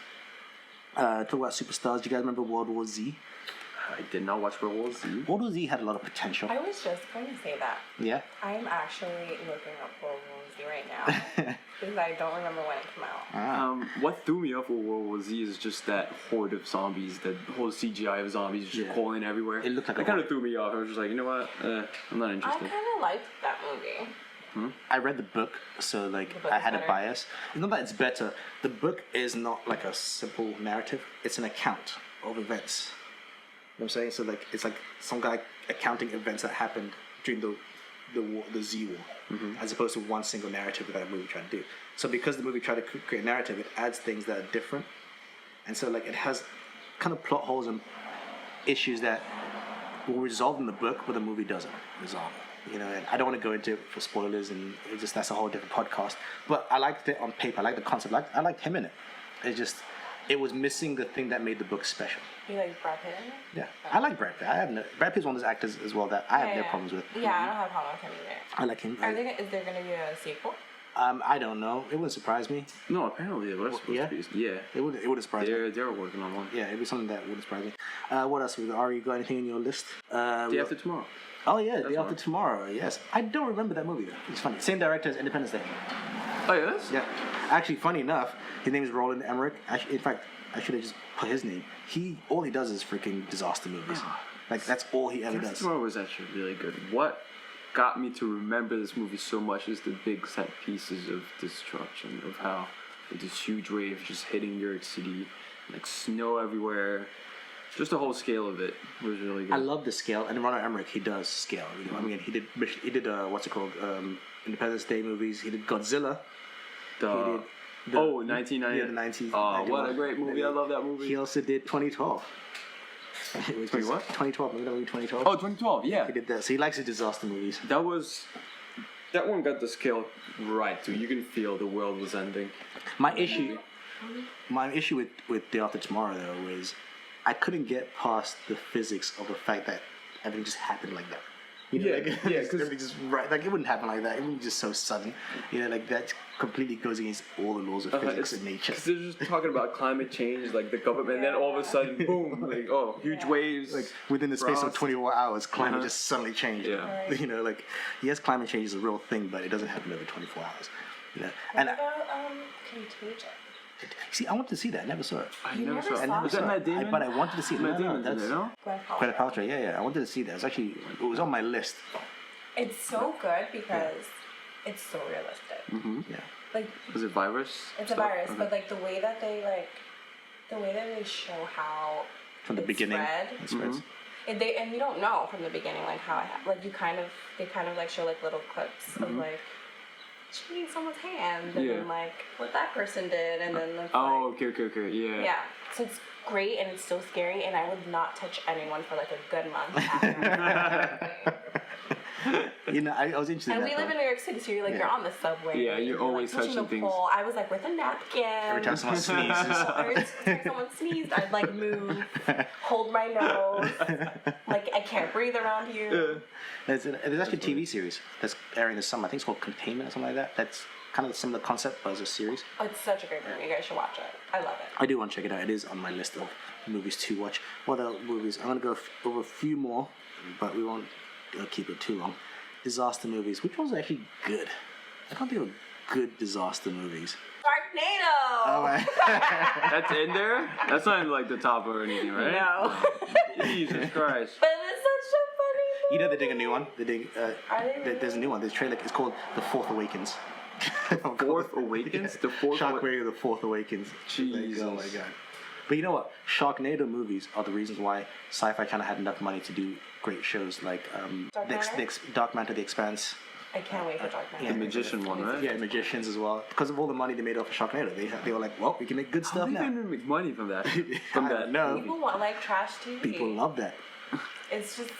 Speaker 1: Talk about superstars. Do you guys remember World War Z?
Speaker 3: I did not watch World War Z.
Speaker 1: World War Z had a lot of potential.
Speaker 2: I was just going to say that.
Speaker 1: Yeah.
Speaker 2: I'm actually looking up World War Z right now because I don't remember when it came out.
Speaker 3: What threw me off with World War Z is just that horde of zombies, the whole CGI of zombies just crawling everywhere.
Speaker 1: It looked like
Speaker 3: that kind of threw me off. I was just like, you know what? I'm not
Speaker 2: I
Speaker 3: interested.
Speaker 2: kind of liked that movie.
Speaker 1: I read the book, so like
Speaker 2: book
Speaker 1: I
Speaker 2: is
Speaker 1: had a
Speaker 2: better?
Speaker 1: bias. It's not that it's better. The book is not like a simple narrative. It's an account of events. You know what I'm saying? So like it's like some guy accounting events that happened during the Z War, as opposed to one single narrative that movie tried to do. So because the movie tried to create a narrative, it adds things that are different, and so like it has kind of plot holes and issues that were resolved in the book, but the movie doesn't resolve. You know, and I don't want to go into it for spoilers, and that's a whole different podcast. But I liked it on paper. I liked the concept. I liked him in it. It was missing the thing that made the book special.
Speaker 2: You like Brad Pitt in it?
Speaker 1: Yeah, I like Brad Pitt. Brad Pitt's one of those actors as well that I have no problems with.
Speaker 2: Yeah, I don't have a problem with him either.
Speaker 1: I like him.
Speaker 2: Is there going to be a sequel?
Speaker 1: I don't know. It wouldn't surprise me.
Speaker 3: No, apparently it was supposed to be. Yeah.
Speaker 1: It would surprise me.
Speaker 3: They're working on one.
Speaker 1: Yeah, it'd be something that wouldn't surprise me. What else? Ari, you got anything in your list?
Speaker 3: Day After Tomorrow.
Speaker 1: Oh yeah, Day
Speaker 3: That's
Speaker 1: After
Speaker 3: one.
Speaker 1: Tomorrow. Yes, I don't remember that movie though. It's funny. Same director as Independence Day.
Speaker 3: Oh, yes?
Speaker 1: Yeah. Actually, funny enough, his name is Roland Emmerich. Actually, in fact, I should have just put his name. All he does is freaking disaster movies. Like that's all he ever
Speaker 3: Day After
Speaker 1: does.
Speaker 3: Tomorrow was actually really good. What got me to remember this movie so much is the big set pieces of destruction, of how this huge wave just hitting New York City, like snow everywhere. Just the whole scale of it was really good.
Speaker 1: I love the scale, and Roland Emmerich, he does scale. You know, I mean, he did what's it called? Independence Day movies. He did Godzilla. He did
Speaker 3: 1990.
Speaker 1: Yeah, the 19.
Speaker 3: Oh, what a great movie! I love that movie.
Speaker 1: He also did 2012.
Speaker 3: Wait, what?
Speaker 1: 2012. Remember that movie 2012?
Speaker 3: Oh, 2012. Yeah,
Speaker 1: He did that. So he likes his disaster movies.
Speaker 3: that one got the scale right too. You can feel the world was ending.
Speaker 1: My issue with Day After Tomorrow though is I couldn't get past the physics of the fact that everything just happened like that. You know,
Speaker 3: Yeah, yeah, 'cause-
Speaker 1: everything just right. Like it wouldn't happen like that. It would be just so sudden. You know, like that completely goes against all the laws of physics and nature.
Speaker 3: Because they're just talking about climate change, like the government, and then all of a sudden, boom, like huge waves.
Speaker 1: Like within the space of
Speaker 3: frost.
Speaker 1: 24 hours, climate just suddenly changed.
Speaker 3: Yeah.
Speaker 2: Right.
Speaker 1: You know, like yes, climate change is a real thing, but it doesn't happen over 24 hours. You know, and
Speaker 2: What about Contagion?
Speaker 1: see, I wanted to see that. I never saw it.
Speaker 3: I
Speaker 2: You
Speaker 3: never
Speaker 2: never
Speaker 3: saw
Speaker 2: saw
Speaker 3: it.
Speaker 2: it?
Speaker 3: Was that Matt Damon?
Speaker 1: But I wanted to see it.
Speaker 3: Matt
Speaker 1: No,
Speaker 3: Damon's in
Speaker 1: that's
Speaker 3: it, no?
Speaker 1: Gwyneth Paltrow. Yeah. I wanted to see that. It was on my list.
Speaker 2: It's so good because it's so realistic.
Speaker 1: Yeah.
Speaker 2: Like
Speaker 3: Was it virus?
Speaker 2: it's a
Speaker 3: stuff?
Speaker 2: virus,
Speaker 3: Okay.
Speaker 2: but like the way that they show how
Speaker 1: From the
Speaker 2: it
Speaker 1: beginning,
Speaker 2: spread,
Speaker 1: it spreads.
Speaker 2: and you don't know from the beginning like how it like they kind of like show like little clips of like shooting someone's hand and
Speaker 3: Yeah.
Speaker 2: then like what that person did and then like,
Speaker 3: Oh, okay, yeah.
Speaker 2: yeah. So it's great and it's so scary and I would not touch anyone for like a good month after.
Speaker 1: You know, I was interested.
Speaker 2: And
Speaker 1: in
Speaker 2: we
Speaker 1: that
Speaker 2: live in
Speaker 1: film.
Speaker 2: New York City, so you're like you're on the subway.
Speaker 3: Yeah, you're always
Speaker 2: like,
Speaker 3: touching
Speaker 2: the
Speaker 3: things.
Speaker 2: pole. I was like with a napkin.
Speaker 1: Every time someone sneezes.
Speaker 2: Every time someone sneezed, I'd like move, hold my nose, like I can't breathe around you.
Speaker 1: There's actually a TV series that's airing this summer. I think it's called Containment or something like that. That's kind of a similar concept, but as a series.
Speaker 2: Oh, it's such a great movie. You guys should watch it. I love it.
Speaker 1: I do want to check it out. It is on my list of movies to watch. What other movies? I'm going to go over a few more, but we won't keep it too long. Disaster movies. Which ones are actually good? I can't think of good disaster movies.
Speaker 2: Sharknado!
Speaker 1: Oh, my.
Speaker 3: That's in there? That's not in like the top or anything, right?
Speaker 2: No.
Speaker 3: Jesus Christ.
Speaker 2: But it's such a funny movie.
Speaker 1: You know they're doing a new one? They're doing,
Speaker 2: Are they really?
Speaker 1: There's a new one. There's a trailer. It's called The Fourth Awakens.
Speaker 3: Fourth Awakens? The fourth
Speaker 1: Sharknado, The Fourth Awakens.
Speaker 3: Jesus.
Speaker 1: Like, oh my god. But you know what? Sharknado movies are the reasons why Sci-Fi Channel had enough money to do great shows like Dark Matter, The Expanse.
Speaker 2: I can't wait for Dark Knight.
Speaker 3: The Magician one, right?
Speaker 1: Yeah, Magicians as well. Because of all the money they made off of Sharknado, they were like, well, we can make good
Speaker 3: How
Speaker 1: stuff
Speaker 3: do they
Speaker 1: now.
Speaker 3: even make money from that?
Speaker 1: No,
Speaker 2: People want like trash TV.
Speaker 1: people love that.
Speaker 2: It's just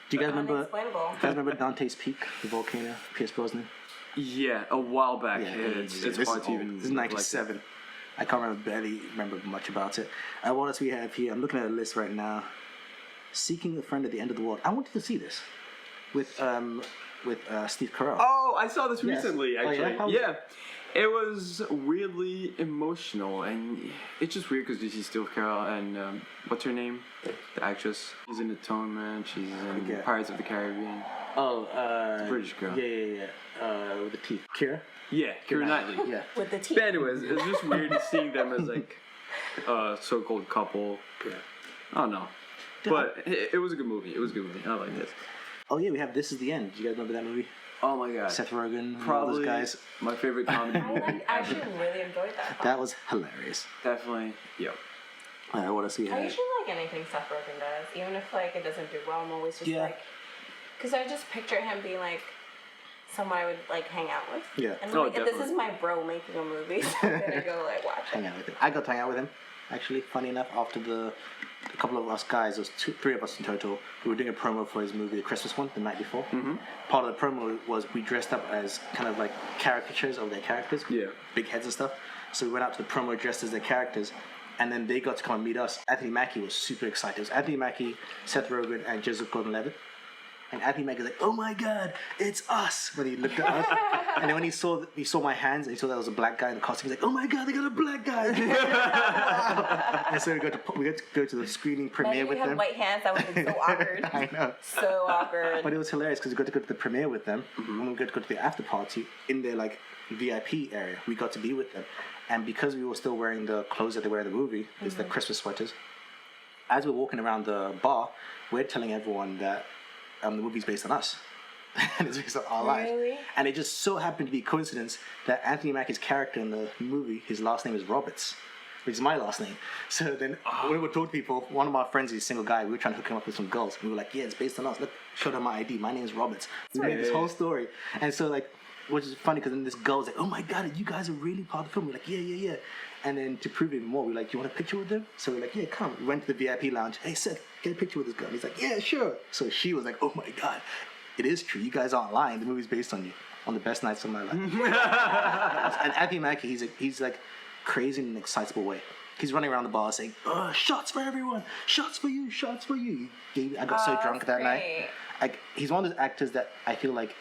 Speaker 1: Do you guys remember?
Speaker 2: unexplainable.
Speaker 1: You guys remember Dante's Peak, the volcano, Pierce Brosnan?
Speaker 3: Yeah, a while back.
Speaker 1: Yeah,
Speaker 3: it's
Speaker 1: this
Speaker 3: hard
Speaker 1: is
Speaker 3: to
Speaker 1: old.
Speaker 3: even.
Speaker 1: This is
Speaker 3: look like
Speaker 1: '97. I can't barely remember much about it. What else we have here? I'm looking at a list right now. Seeking a Friend at the End of the World. I wanted to see this with Steve Carell.
Speaker 3: Oh, I saw this
Speaker 1: Yes.
Speaker 3: recently.
Speaker 1: Oh, yeah?
Speaker 3: Actually,
Speaker 1: How was
Speaker 3: yeah. It was weirdly emotional, and it's just weird because you see Steve Carell and what's her name, the actress. She's in Atonement. She's in
Speaker 1: forget.
Speaker 3: Pirates of the Caribbean.
Speaker 1: Oh,
Speaker 3: The British girl.
Speaker 1: Yeah. With the teeth. Kira?
Speaker 3: Yeah, Keira Knightley.
Speaker 1: Yeah.
Speaker 2: With the teeth.
Speaker 3: But anyways, it's just weird seeing them as like a so-called couple.
Speaker 1: Yeah.
Speaker 3: I don't know, but it was a good movie. It was a good movie. I like this.
Speaker 1: Oh yeah, we have This Is the End. Do you guys remember that movie?
Speaker 3: Oh my god.
Speaker 1: Seth Rogen, and all
Speaker 3: Probably
Speaker 1: those guys.
Speaker 3: my favorite comedy
Speaker 2: I
Speaker 3: movie.
Speaker 2: actually really enjoyed that.
Speaker 1: That was hilarious.
Speaker 3: Definitely. Yep.
Speaker 1: What else we
Speaker 2: I
Speaker 1: have?
Speaker 2: usually like anything Seth Rogen does, even if like it doesn't do well. I'm always just
Speaker 1: Yeah.
Speaker 2: like, because I just picture him being like someone I would like hang out with.
Speaker 1: Yeah.
Speaker 2: And
Speaker 3: Oh,
Speaker 2: like, if this
Speaker 3: definitely.
Speaker 2: is my bro making a movie, so I'm gonna go like watch
Speaker 1: Hang
Speaker 2: it.
Speaker 1: out with him. I got to hang out with him. Actually, funny enough, after a couple of us guys, there was three of us in total, we were doing a promo for his movie, the Christmas one, the night before. Mm-hmm. Part of the promo was we dressed up as kind of like caricatures of their characters,
Speaker 3: Yeah.
Speaker 1: big heads and stuff. So we went out to the promo dressed as their characters, and then they got to come and meet us. Anthony Mackie was super excited. It was Anthony Mackie, Seth Rogen, and Joseph Gordon-Levitt. And Anthony Mackie was like, "Oh my God, it's us!" When he looked at us, and then when he saw my hands and he saw that was a black guy in the costume, he's like, "Oh my God, they got a black guy!" And so we got to go to the screening premiere
Speaker 2: Imagine
Speaker 1: with
Speaker 2: you had
Speaker 1: them.
Speaker 2: white hands, that would have been so awkward.
Speaker 1: I know.
Speaker 2: So awkward.
Speaker 1: But it was hilarious because we got to go to the premiere with them, and we got to go to the after party in their like VIP area. We got to be with them, and because we were still wearing the clothes that they wear in the movie, it's the Christmas sweaters. As we're walking around the bar, we're telling everyone that the movie's based on us. And it's based on our lives.
Speaker 2: Really?
Speaker 1: And it just so happened to be a coincidence that Anthony Mackie's character in the movie, his last name is Roberts, which is my last name. So then when we would talk to people, one of our friends is a single guy, we were trying to hook him up with some girls. And we were like, yeah, it's based on us. Look, showed them my ID. My name is Roberts. We made this whole story. And so like, which is funny because then this girl was like, oh my God, you guys are really part of the film. We're like, yeah. And then to prove even more, we're like, you want a picture with them? So we're like, yeah, come. We went to the VIP lounge. Hey, Seth, get a picture with this girl. And he's like, yeah, sure. So she was like, oh my God, it is true. You guys aren't lying. The movie's based on you. On the best nights of my life. And Anthony Mackie, he's like crazy in an excitable way. He's running around the bar saying, shots for everyone. Shots for you. Shots for you. I got so drunk that night. He's one of those actors that I feel like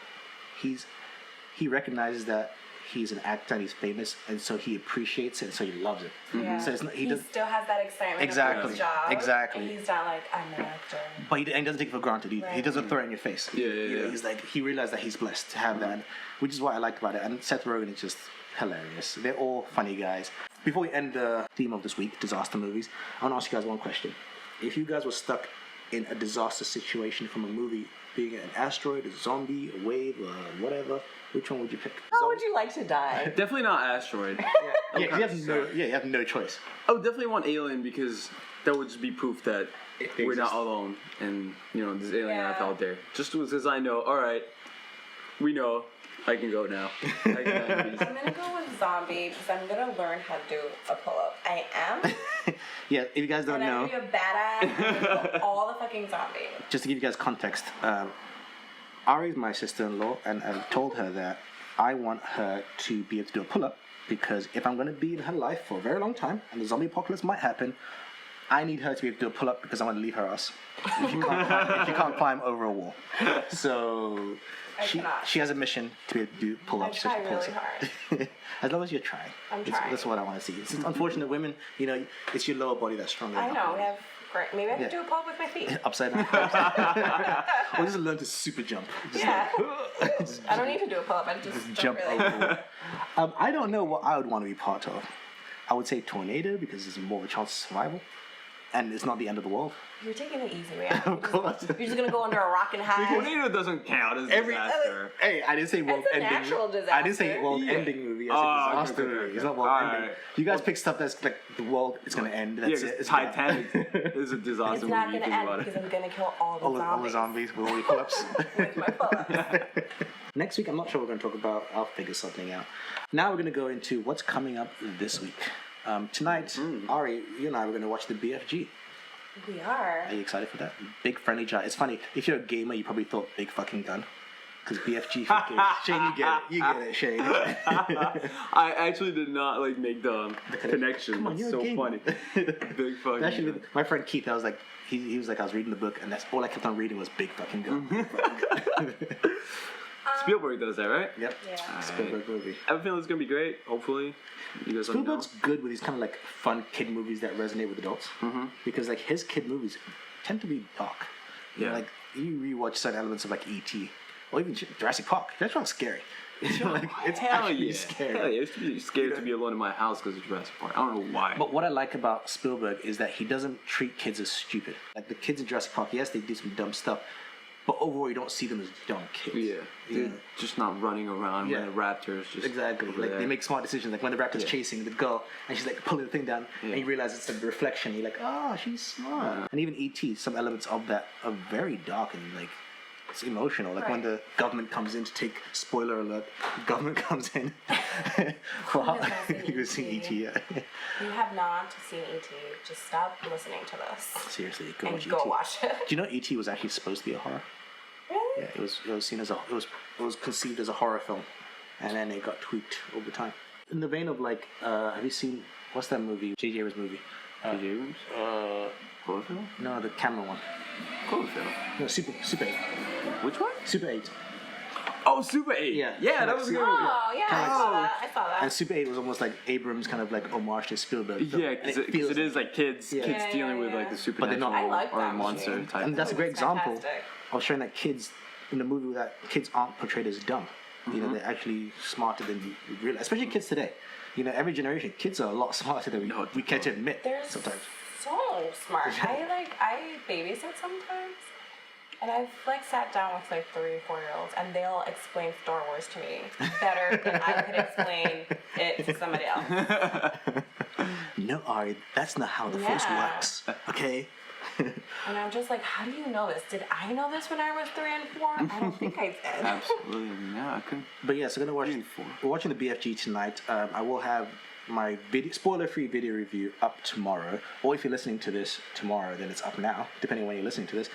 Speaker 1: he recognizes that he's an actor and he's famous, and so he appreciates it, and so he loves it.
Speaker 2: Yeah.
Speaker 1: So it's not,
Speaker 2: he still has that excitement
Speaker 1: Exactly.
Speaker 2: of his job.
Speaker 1: Exactly.
Speaker 2: And he's not like, I'm an actor.
Speaker 1: But he doesn't take it for granted either. He
Speaker 2: Right.
Speaker 1: doesn't throw it in your face.
Speaker 3: Yeah.
Speaker 1: He's like, he realized that he's blessed to have that, which is what I liked about it. And Seth Rogen is just hilarious. They're all funny guys. Before we end the theme of this week, disaster movies, I want to ask you guys one question. If you guys were stuck in a disaster situation from a movie, being an asteroid, a zombie, a wave, whatever, which one would you pick?
Speaker 2: How would you like to die?
Speaker 3: Definitely not asteroid.
Speaker 1: Yeah, you have no choice.
Speaker 3: I would definitely want alien because that would just be proof that
Speaker 1: They
Speaker 3: we're not
Speaker 1: exist.
Speaker 3: alone and there's alien
Speaker 2: Yeah.
Speaker 3: life out there. Just as I know, all right, we know. I can go now.
Speaker 2: I'm gonna go with zombie because I'm gonna learn how to do a pull-up. I am.
Speaker 1: Yeah, if you guys don't
Speaker 2: And I'm
Speaker 1: know,
Speaker 2: gonna be a badass. I'm gonna kill all the fucking zombies.
Speaker 1: just to give you guys context, Ari's my sister-in-law, and I told her that I want her to be able to do a pull-up because if I'm going to be in her life for a very long time and the zombie apocalypse might happen, I need her to be able to do a pull-up because I want to leave her ass if she can't climb over a wall. So she has a mission to be able to do pull-ups.
Speaker 2: I try really hard.
Speaker 1: As long as you're trying.
Speaker 2: I'm trying.
Speaker 1: That's what I want to see. It's unfortunate women, you know, it's your lower body that's stronger.
Speaker 2: I know. We have great. Maybe I can do a pull-up with my feet.
Speaker 1: Upside down. Or just learn to super jump. Just
Speaker 2: Yeah. I don't need to do a pull-up. I just
Speaker 1: jump
Speaker 2: really.
Speaker 1: over. I don't know what I would want to be part of. I would say tornado because there's more of a chance of survival. And it's not the end of the world.
Speaker 2: You're taking it easy, man.
Speaker 1: Of course.
Speaker 2: You're just gonna go under a rock and hide.
Speaker 3: Tornado doesn't count as disaster.
Speaker 1: Hey, I didn't say world
Speaker 2: It's a
Speaker 1: ending.
Speaker 2: natural
Speaker 1: I didn't say
Speaker 2: disaster.
Speaker 1: world
Speaker 3: Yeah.
Speaker 1: ending movie. I said disaster
Speaker 3: okay,
Speaker 1: movie. It's
Speaker 3: okay.
Speaker 1: not world
Speaker 3: Alright.
Speaker 1: ending. You guys pick stuff that's like the world is gonna end. That's
Speaker 3: Yeah,
Speaker 1: it. It's
Speaker 3: Titanic is a disaster
Speaker 2: It's
Speaker 3: movie.
Speaker 2: not
Speaker 3: You
Speaker 2: gonna
Speaker 3: think
Speaker 2: end
Speaker 3: about
Speaker 2: because
Speaker 3: it.
Speaker 2: I'm gonna kill all the
Speaker 1: all
Speaker 2: zombies
Speaker 1: the zombies with all your pull-ups.
Speaker 2: with my pull-ups.
Speaker 1: Next week, I'm not sure what we're going to talk about. I'll figure something out. Now we're going to go into what's coming up this week. Tonight, Ari, you and I were going to watch the BFG.
Speaker 2: We are.
Speaker 1: Are you excited for that? Big Friendly Giant. It's funny. If you're a gamer, you probably thought Big Fucking Gun. Because BFG for games. Shane, you get it. You get it, Shane.
Speaker 3: I actually did not like make the connection.
Speaker 1: Come on,
Speaker 3: It's
Speaker 1: you're a
Speaker 3: so
Speaker 1: gamer.
Speaker 3: funny. Big fucking.
Speaker 1: Actually, my friend Keith, I was like, he was like, I was reading the book, and that's all I kept on reading was Big Fucking Gun. Big Fucking Gun.
Speaker 3: Spielberg does that, right?
Speaker 1: Yep.
Speaker 2: Yeah.
Speaker 1: Spielberg movie.
Speaker 3: I have a feeling it's gonna be great. Hopefully, you guys let me know.
Speaker 1: Spielberg's good with these kind of like fun kid movies that resonate with adults. Because like his kid movies tend to be dark. You know,
Speaker 3: Yeah.
Speaker 1: like you rewatch certain elements of like E.T. or even Jurassic Park. Jurassic Park's scary. Like, it's
Speaker 3: Hell
Speaker 1: actually
Speaker 3: yeah.
Speaker 1: scary.
Speaker 3: Hell yeah. I used to be scared to be alone in my house because of Jurassic Park. I don't know why.
Speaker 1: But what I like about Spielberg is that he doesn't treat kids as stupid. Like the kids in Jurassic Park, yes, they do some dumb stuff, but overall you don't see them as dumb kids.
Speaker 3: Yeah, they're just not running around
Speaker 1: Yeah.
Speaker 3: when the raptors just
Speaker 1: Exactly.
Speaker 3: over
Speaker 1: Like
Speaker 3: there.
Speaker 1: they make smart decisions. Like when the raptor's
Speaker 3: Yeah.
Speaker 1: chasing the girl and she's like pulling the thing down and you realize it's a reflection. You're like, oh, she's smart. And even E.T., some elements of that are very dark and like it's emotional. Like when
Speaker 2: Right.
Speaker 1: the government comes in to take, spoiler alert, the government comes in. For
Speaker 2: Who has not seen
Speaker 1: you seen
Speaker 2: E.T.?
Speaker 1: E.T. Yeah.
Speaker 2: You have not seen E.T. Just stop listening to this
Speaker 1: Seriously, go
Speaker 2: and
Speaker 1: watch
Speaker 2: go
Speaker 1: E.T.
Speaker 2: watch it.
Speaker 1: Do you know E.T. was actually supposed to be a horror?
Speaker 2: Really?
Speaker 1: Yeah, it was seen as it was conceived as a horror film, and then it got tweaked over time. In the vein of like, have you seen what's that movie? J.J. Abrams movie.
Speaker 3: J.J. Abrams? Cloverfield?
Speaker 1: No, the camera one.
Speaker 3: Cloverfield.
Speaker 1: No, Super 8.
Speaker 3: Which one?
Speaker 1: Super 8.
Speaker 3: Oh, Super 8.
Speaker 1: Yeah.
Speaker 3: Yeah, that was a good movie.
Speaker 2: Oh yeah, I saw that. I saw
Speaker 1: And
Speaker 2: that.
Speaker 1: Super 8 was almost like Abrams kind of like homage to Spielberg.
Speaker 3: Yeah,
Speaker 1: And
Speaker 3: because
Speaker 1: feels
Speaker 3: it is like kids
Speaker 1: Yeah.
Speaker 3: kids
Speaker 2: Yeah,
Speaker 3: dealing
Speaker 2: yeah,
Speaker 3: with like
Speaker 2: yeah.
Speaker 3: the
Speaker 1: they're
Speaker 3: supernatural
Speaker 1: not-
Speaker 2: I like
Speaker 3: or
Speaker 2: that
Speaker 3: monster
Speaker 2: movie.
Speaker 3: type.
Speaker 1: And that's a
Speaker 2: It
Speaker 1: great
Speaker 2: was
Speaker 1: example
Speaker 2: fantastic.
Speaker 1: of showing that kids in the movie that kids aren't portrayed as dumb. You know, they're actually smarter than you realize. Especially kids today. You know, every generation, kids are a lot smarter than we care to admit
Speaker 2: They're
Speaker 1: sometimes.
Speaker 2: so smart. I babysit sometimes, and I've like sat down with like 3 or 4-year-olds, and they'll explain Star Wars to me better than I could explain it to somebody else.
Speaker 1: No, Ari, that's not how the Force
Speaker 2: Yeah.
Speaker 1: works. Okay?
Speaker 2: And I'm just like, how do you know this? Did I know this when I was 3 and 4? I don't think I did.
Speaker 3: Absolutely. Yeah, I couldn't.
Speaker 1: But yeah, so we're gonna watch. We're watching the BFG tonight. I will have my spoiler-free video review up tomorrow, or if you're listening to this tomorrow, then it's up now, depending on when you're listening to this.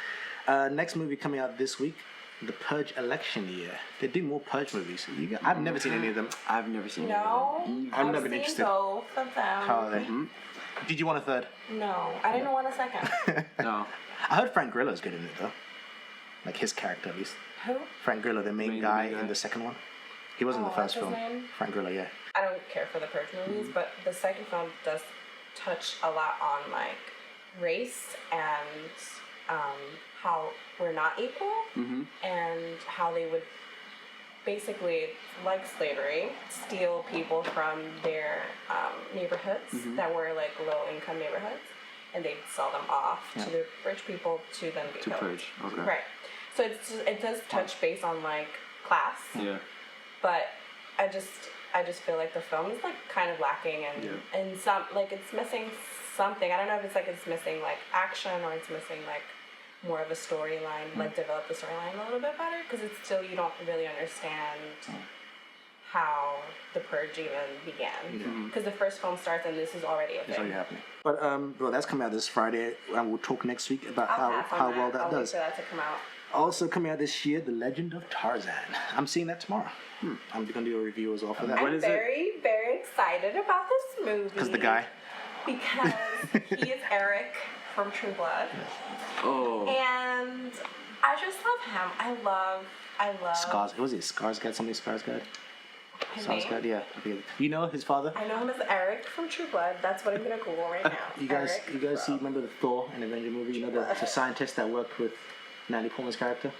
Speaker 1: Next movie coming out this week, The Purge Election Year. They do more Purge movies. I've never seen any of them.
Speaker 3: I've never seen
Speaker 2: No,
Speaker 3: it.
Speaker 1: I've
Speaker 2: I've
Speaker 1: never been
Speaker 2: seen
Speaker 1: interested.
Speaker 2: both of them.
Speaker 1: How are they? Did you want a third?
Speaker 2: No, I didn't want a second.
Speaker 3: No.
Speaker 1: I heard Frank Grillo's good in it though, like his character at least.
Speaker 2: Who?
Speaker 1: Frank Grillo, the main
Speaker 3: Main
Speaker 1: guy
Speaker 3: guy.
Speaker 1: in the second one. He was in the
Speaker 2: Oh,
Speaker 1: first
Speaker 2: what's his
Speaker 1: film.
Speaker 2: name?
Speaker 1: Frank Grillo, yeah.
Speaker 2: I don't care for the Purge movies, but the second film does touch a lot on like race and how we're not equal, and how they would basically, like slavery, steal people from their neighborhoods that were like low-income neighborhoods, and they'd sell them off to the rich people to then be
Speaker 3: To
Speaker 2: killed.
Speaker 3: purge. Okay.
Speaker 2: Right. So it does touch base on like class.
Speaker 3: Yeah.
Speaker 2: But I just feel like the film is like kind of lacking and some like it's missing something. I don't know if it's like it's missing like action or it's missing like more of a storyline, like develop the storyline a little bit better, because it's still you don't really understand how the purge even began, because the first film starts and this is already a
Speaker 1: It's already
Speaker 2: thing.
Speaker 1: happening. But well, that's coming out this Friday, and we'll talk next week about
Speaker 2: I'll pass on
Speaker 1: how well
Speaker 2: I'll
Speaker 1: that
Speaker 2: wait
Speaker 1: does.
Speaker 2: for that to come out.
Speaker 1: Also coming out this year, The Legend of Tarzan. I'm seeing that tomorrow. I'm going to do a review as well for that.
Speaker 3: When
Speaker 2: I'm
Speaker 3: is it?
Speaker 2: very, very excited about this movie.
Speaker 1: Because the guy.
Speaker 2: Because he is Eric from True Blood.
Speaker 3: Oh.
Speaker 2: And I just love him. I love
Speaker 1: Scars. Was it Skarsgård? Something Skarsgård?
Speaker 2: his name.
Speaker 1: Skarsgård, yeah. I think you know his father?
Speaker 2: I know him as Eric from True Blood. That's what I'm gonna Google right now.
Speaker 1: You guys
Speaker 2: Eric
Speaker 1: see,
Speaker 2: from-
Speaker 1: remember the Thor and Avenger movie? You know, the scientist that worked with Natalie Portman's character?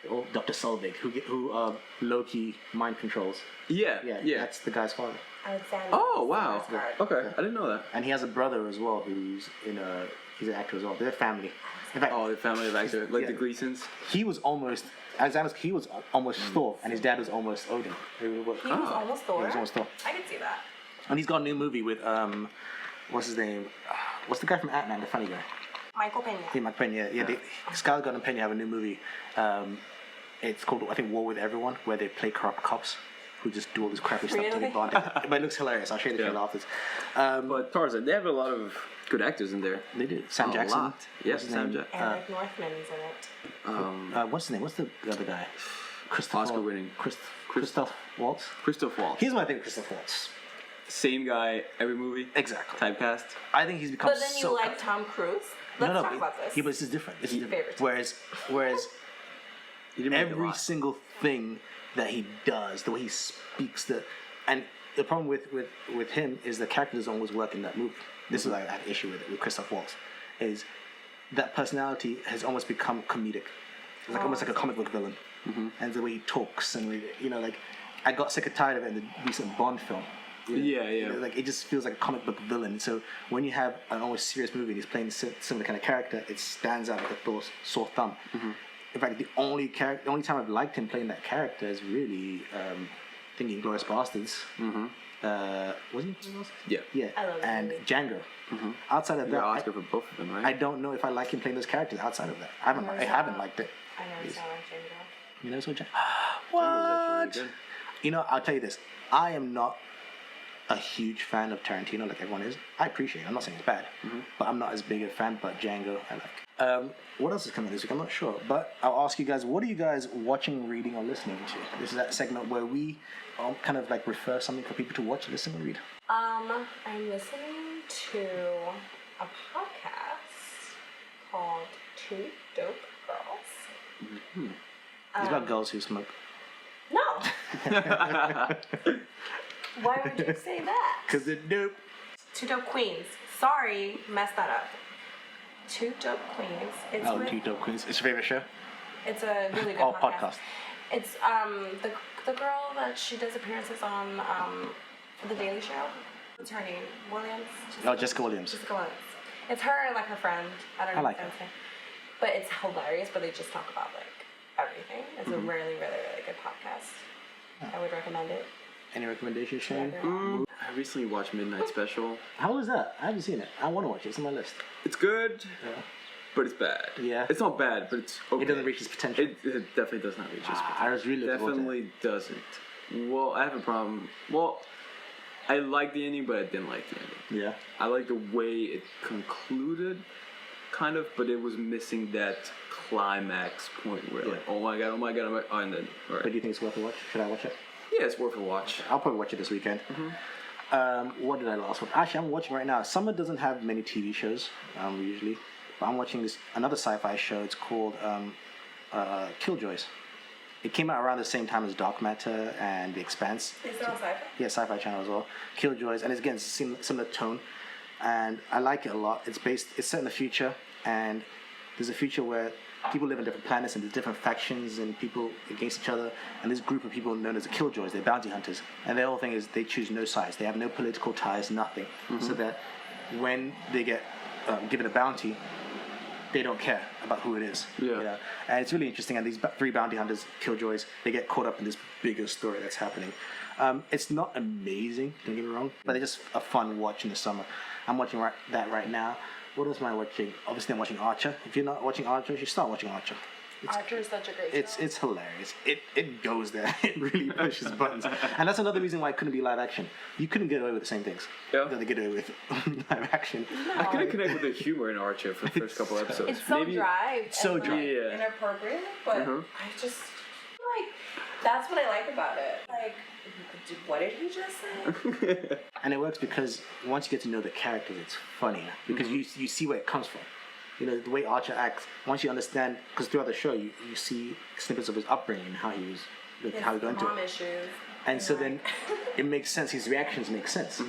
Speaker 1: Or Dr. Solveig, who Loki mind controls.
Speaker 3: Yeah.
Speaker 1: That's the guy's father.
Speaker 2: Alexander
Speaker 3: Oh wow.
Speaker 2: Skarsgård.
Speaker 3: Okay, I didn't know that.
Speaker 1: And he has a brother as well who's he's an actor as well. They're family. In fact,
Speaker 3: Oh, the family of actors, like
Speaker 1: Yeah.
Speaker 3: the Gleasons.
Speaker 1: he was almost Thor, and his dad was almost Odin.
Speaker 2: He was
Speaker 3: Oh.
Speaker 2: almost Thor.
Speaker 1: He was almost Thor.
Speaker 2: I can see that.
Speaker 1: And he's got a new movie with what's his name? What's the guy from Ant-Man, the funny guy?
Speaker 2: Michael Pena.
Speaker 1: Yeah, Mike Pena. Yeah, Skarsgård and Pena have a new movie. It's called, I think, War with Everyone, where they play corrupt cops who just do all this crappy stuff to
Speaker 2: Really?
Speaker 1: get bonded. But it looks hilarious. I'll show you the trailer afterwards.
Speaker 3: But Tarzan, they have a lot of good actors in there.
Speaker 1: They do. Sam
Speaker 3: A
Speaker 1: Jackson.
Speaker 3: lot. Yes,
Speaker 1: What's his
Speaker 3: Sam
Speaker 1: name?
Speaker 3: Jackson.
Speaker 2: Eric Northman's in it.
Speaker 1: What's his name? What's the other guy?
Speaker 3: Oscar-winning.
Speaker 1: Christoph Waltz.
Speaker 3: Christoph Waltz.
Speaker 1: Here's what I think of Christoph Waltz.
Speaker 3: Same guy every movie.
Speaker 1: Exactly.
Speaker 3: Typecast.
Speaker 1: I think he's become
Speaker 2: But then you
Speaker 1: so...
Speaker 2: like Tom Cruise? Let's talk about this.
Speaker 1: Yeah, but this is different. This is different.
Speaker 2: Favorite.
Speaker 1: Whereas
Speaker 3: You didn't make a
Speaker 1: every
Speaker 3: lot.
Speaker 1: single thing that he does, the way he speaks, and the problem with him is the character doesn't always work in that movie. This is like I have an issue with it with Christoph Waltz, is that personality has almost become comedic. It's like almost like a comic book villain, and the way he talks and like I got sick and tired of it in the recent Bond film.
Speaker 3: Yeah.
Speaker 1: Like it just feels like a comic book villain. So when you have an almost serious movie and he's playing similar kind of character, it stands out like a sore thumb. In fact, the only time I've liked him playing that character is really thinking Glorious Bastards. Was he Glorious Bastards?
Speaker 3: Yeah.
Speaker 1: Yeah.
Speaker 2: I love that
Speaker 1: and
Speaker 2: movie.
Speaker 1: Django. Outside of
Speaker 3: You
Speaker 1: that,
Speaker 3: got Oscar for both of them, right?
Speaker 1: I don't know if I like him playing those characters. Outside of that, I haven't liked it.
Speaker 2: I never saw Django.
Speaker 1: You know, so Django.
Speaker 3: Django was
Speaker 1: What?
Speaker 3: actually really
Speaker 1: You know, I'll tell you this. I am not a huge fan of Tarantino like everyone is. I appreciate it. I'm not saying it's bad, but I'm not as big a fan. But Django, I like. What else is coming this week? I'm not sure. But I'll ask you guys, what are you guys watching, reading, or listening to? This is that segment where we kind of like refer something for people to watch, listen, or read.
Speaker 2: I'm listening to a podcast called Two Dope Girls.
Speaker 1: It's about girls who smoke.
Speaker 2: No. Why would you say that?
Speaker 1: Because they're dope.
Speaker 2: Two Dope Queens. Sorry, messed that up. Two Dope Queens. It's
Speaker 1: Oh,
Speaker 2: with,
Speaker 1: Two Dope Queens. It's your favorite show?
Speaker 2: It's a really good
Speaker 1: Oh,
Speaker 2: podcast.
Speaker 1: podcast.
Speaker 2: It's the girl that she does appearances on The Daily Show. What's her name? Williams?
Speaker 1: Jessica Williams.
Speaker 2: Jessica Williams. It's her and like her friend. I don't know
Speaker 1: I like
Speaker 2: what I'm
Speaker 1: her.
Speaker 2: saying. But it's hilarious, but they just talk about like everything. It's a really, really, really good podcast. I would recommend it.
Speaker 1: Any recommendations, Shane?
Speaker 3: I recently watched Midnight Special.
Speaker 1: How was that? I haven't seen it. I want to watch it. It's on my list.
Speaker 3: It's good,
Speaker 1: Yeah.
Speaker 3: but it's bad.
Speaker 1: Yeah.
Speaker 3: It's not bad, but it's okay.
Speaker 1: It doesn't reach its potential.
Speaker 3: It definitely does not reach its potential.
Speaker 1: I was really looking forward to it.
Speaker 3: Definitely doesn't. Well, I have a problem. Well, I like the ending, but I didn't like the ending.
Speaker 1: Yeah.
Speaker 3: I like the way it concluded, kind of, but it was missing that climax point where, like, oh my god, oh, and then, all
Speaker 1: But do
Speaker 3: right.
Speaker 1: you think it's worth a watch? Should I watch it?
Speaker 3: Yeah, it's worth a watch.
Speaker 1: I'll probably watch it this weekend. What did I last watch? Actually, I'm watching right now. Summer doesn't have many TV shows usually, but I'm watching another sci-fi show. It's called Killjoys. It came out around the same time as Dark Matter and The Expanse.
Speaker 2: Is it on sci-fi?
Speaker 1: Yeah, Sci-Fi Channel as well. Killjoys, and it's again similar tone, and I like it a lot. It's set in the future, and there's a future where people live on different planets and there's different factions and people against each other. And this group of people known as the Killjoys, they're bounty hunters, and their whole thing is they choose no sides. They have no political ties, nothing. So that when they get given a bounty, they don't care about who it is.
Speaker 3: Yeah.
Speaker 1: You know? And it's really interesting. And these three bounty hunters, Killjoys, they get caught up in this bigger story that's happening. It's not amazing, don't get me wrong, but it's just a fun watch in the summer. I'm watching that right now. What else am I watching? Obviously, I'm watching Archer. If you're not watching Archer, you should start watching Archer.
Speaker 2: Archer is such a great show.
Speaker 1: It's hilarious. It goes there. It really pushes buttons. And that's another reason why it couldn't be live action. You couldn't get away with the same things
Speaker 3: Yeah.
Speaker 1: that they get away with live action.
Speaker 3: I couldn't connect with the humor in Archer for the first couple episodes.
Speaker 2: It's so dry.
Speaker 1: so
Speaker 2: and,
Speaker 1: dry.
Speaker 2: like,
Speaker 3: Yeah.
Speaker 2: inappropriate, but I just like that's what I like about it. Like, what did he just say?
Speaker 1: And it works because once you get to know the characters, it's funnier because you see where it comes from. You know, the way Archer acts, once you understand, because throughout the show, you see snippets of his upbringing and how he was, how he got into
Speaker 2: Mom
Speaker 1: it.
Speaker 2: issues.
Speaker 1: And so then it makes sense, his reactions make sense.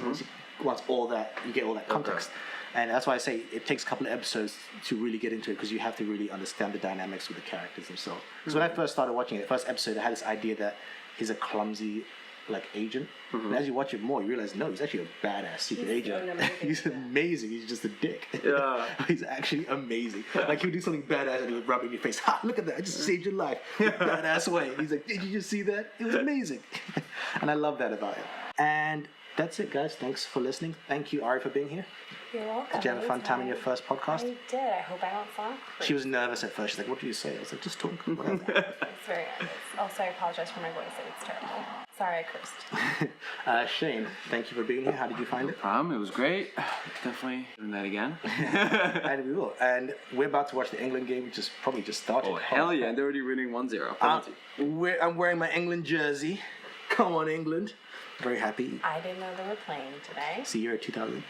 Speaker 1: Once all that, you get all that context. And that's why I say it takes a couple of episodes to really get into it because you have to really understand the dynamics with the characters themselves. So when I first started watching it, the first episode, I had this idea that he's a clumsy, like, agent. And as you watch it more, you realize, no, he's actually a badass secret agent. He's amazing. He's just a dick.
Speaker 3: Yeah.
Speaker 1: He's actually amazing. Like, he would do something badass and he would rub it in your face. Ha, look at that. I just saved your life. Badass way. He's like, did you just see that? It was amazing. And I love that about him. And that's it, guys. Thanks for listening. Thank you, Ari, for being here.
Speaker 2: You're welcome.
Speaker 1: Did you have a fun time in your first podcast?
Speaker 2: I did. I hope I don't sound crazy.
Speaker 1: She was nervous at first. She's like, what do you say? I was like, just talk. Whatever.
Speaker 2: It's very nice. Also, I apologize for my voice. It's terrible. Sorry, I cursed.
Speaker 1: Shane, thank you for being here. How did you find it?
Speaker 3: It was great. Definitely doing that again.
Speaker 1: And we will. And we're about to watch the England game, which is probably just started.
Speaker 3: Oh, hell yeah. They're already winning 1-0. Penalty.
Speaker 1: I'm wearing my England jersey. Come on, England. Very happy.
Speaker 2: I didn't know they were playing today.
Speaker 1: See, you're at 2000.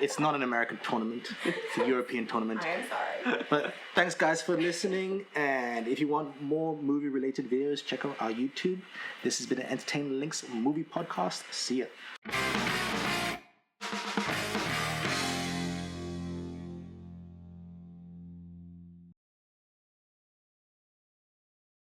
Speaker 1: It's not an American tournament. It's a European tournament.
Speaker 2: I am sorry.
Speaker 1: But thanks, guys, for listening. And if you want more movie-related videos, check out our YouTube. This has been an ENTLynx movie podcast. See ya.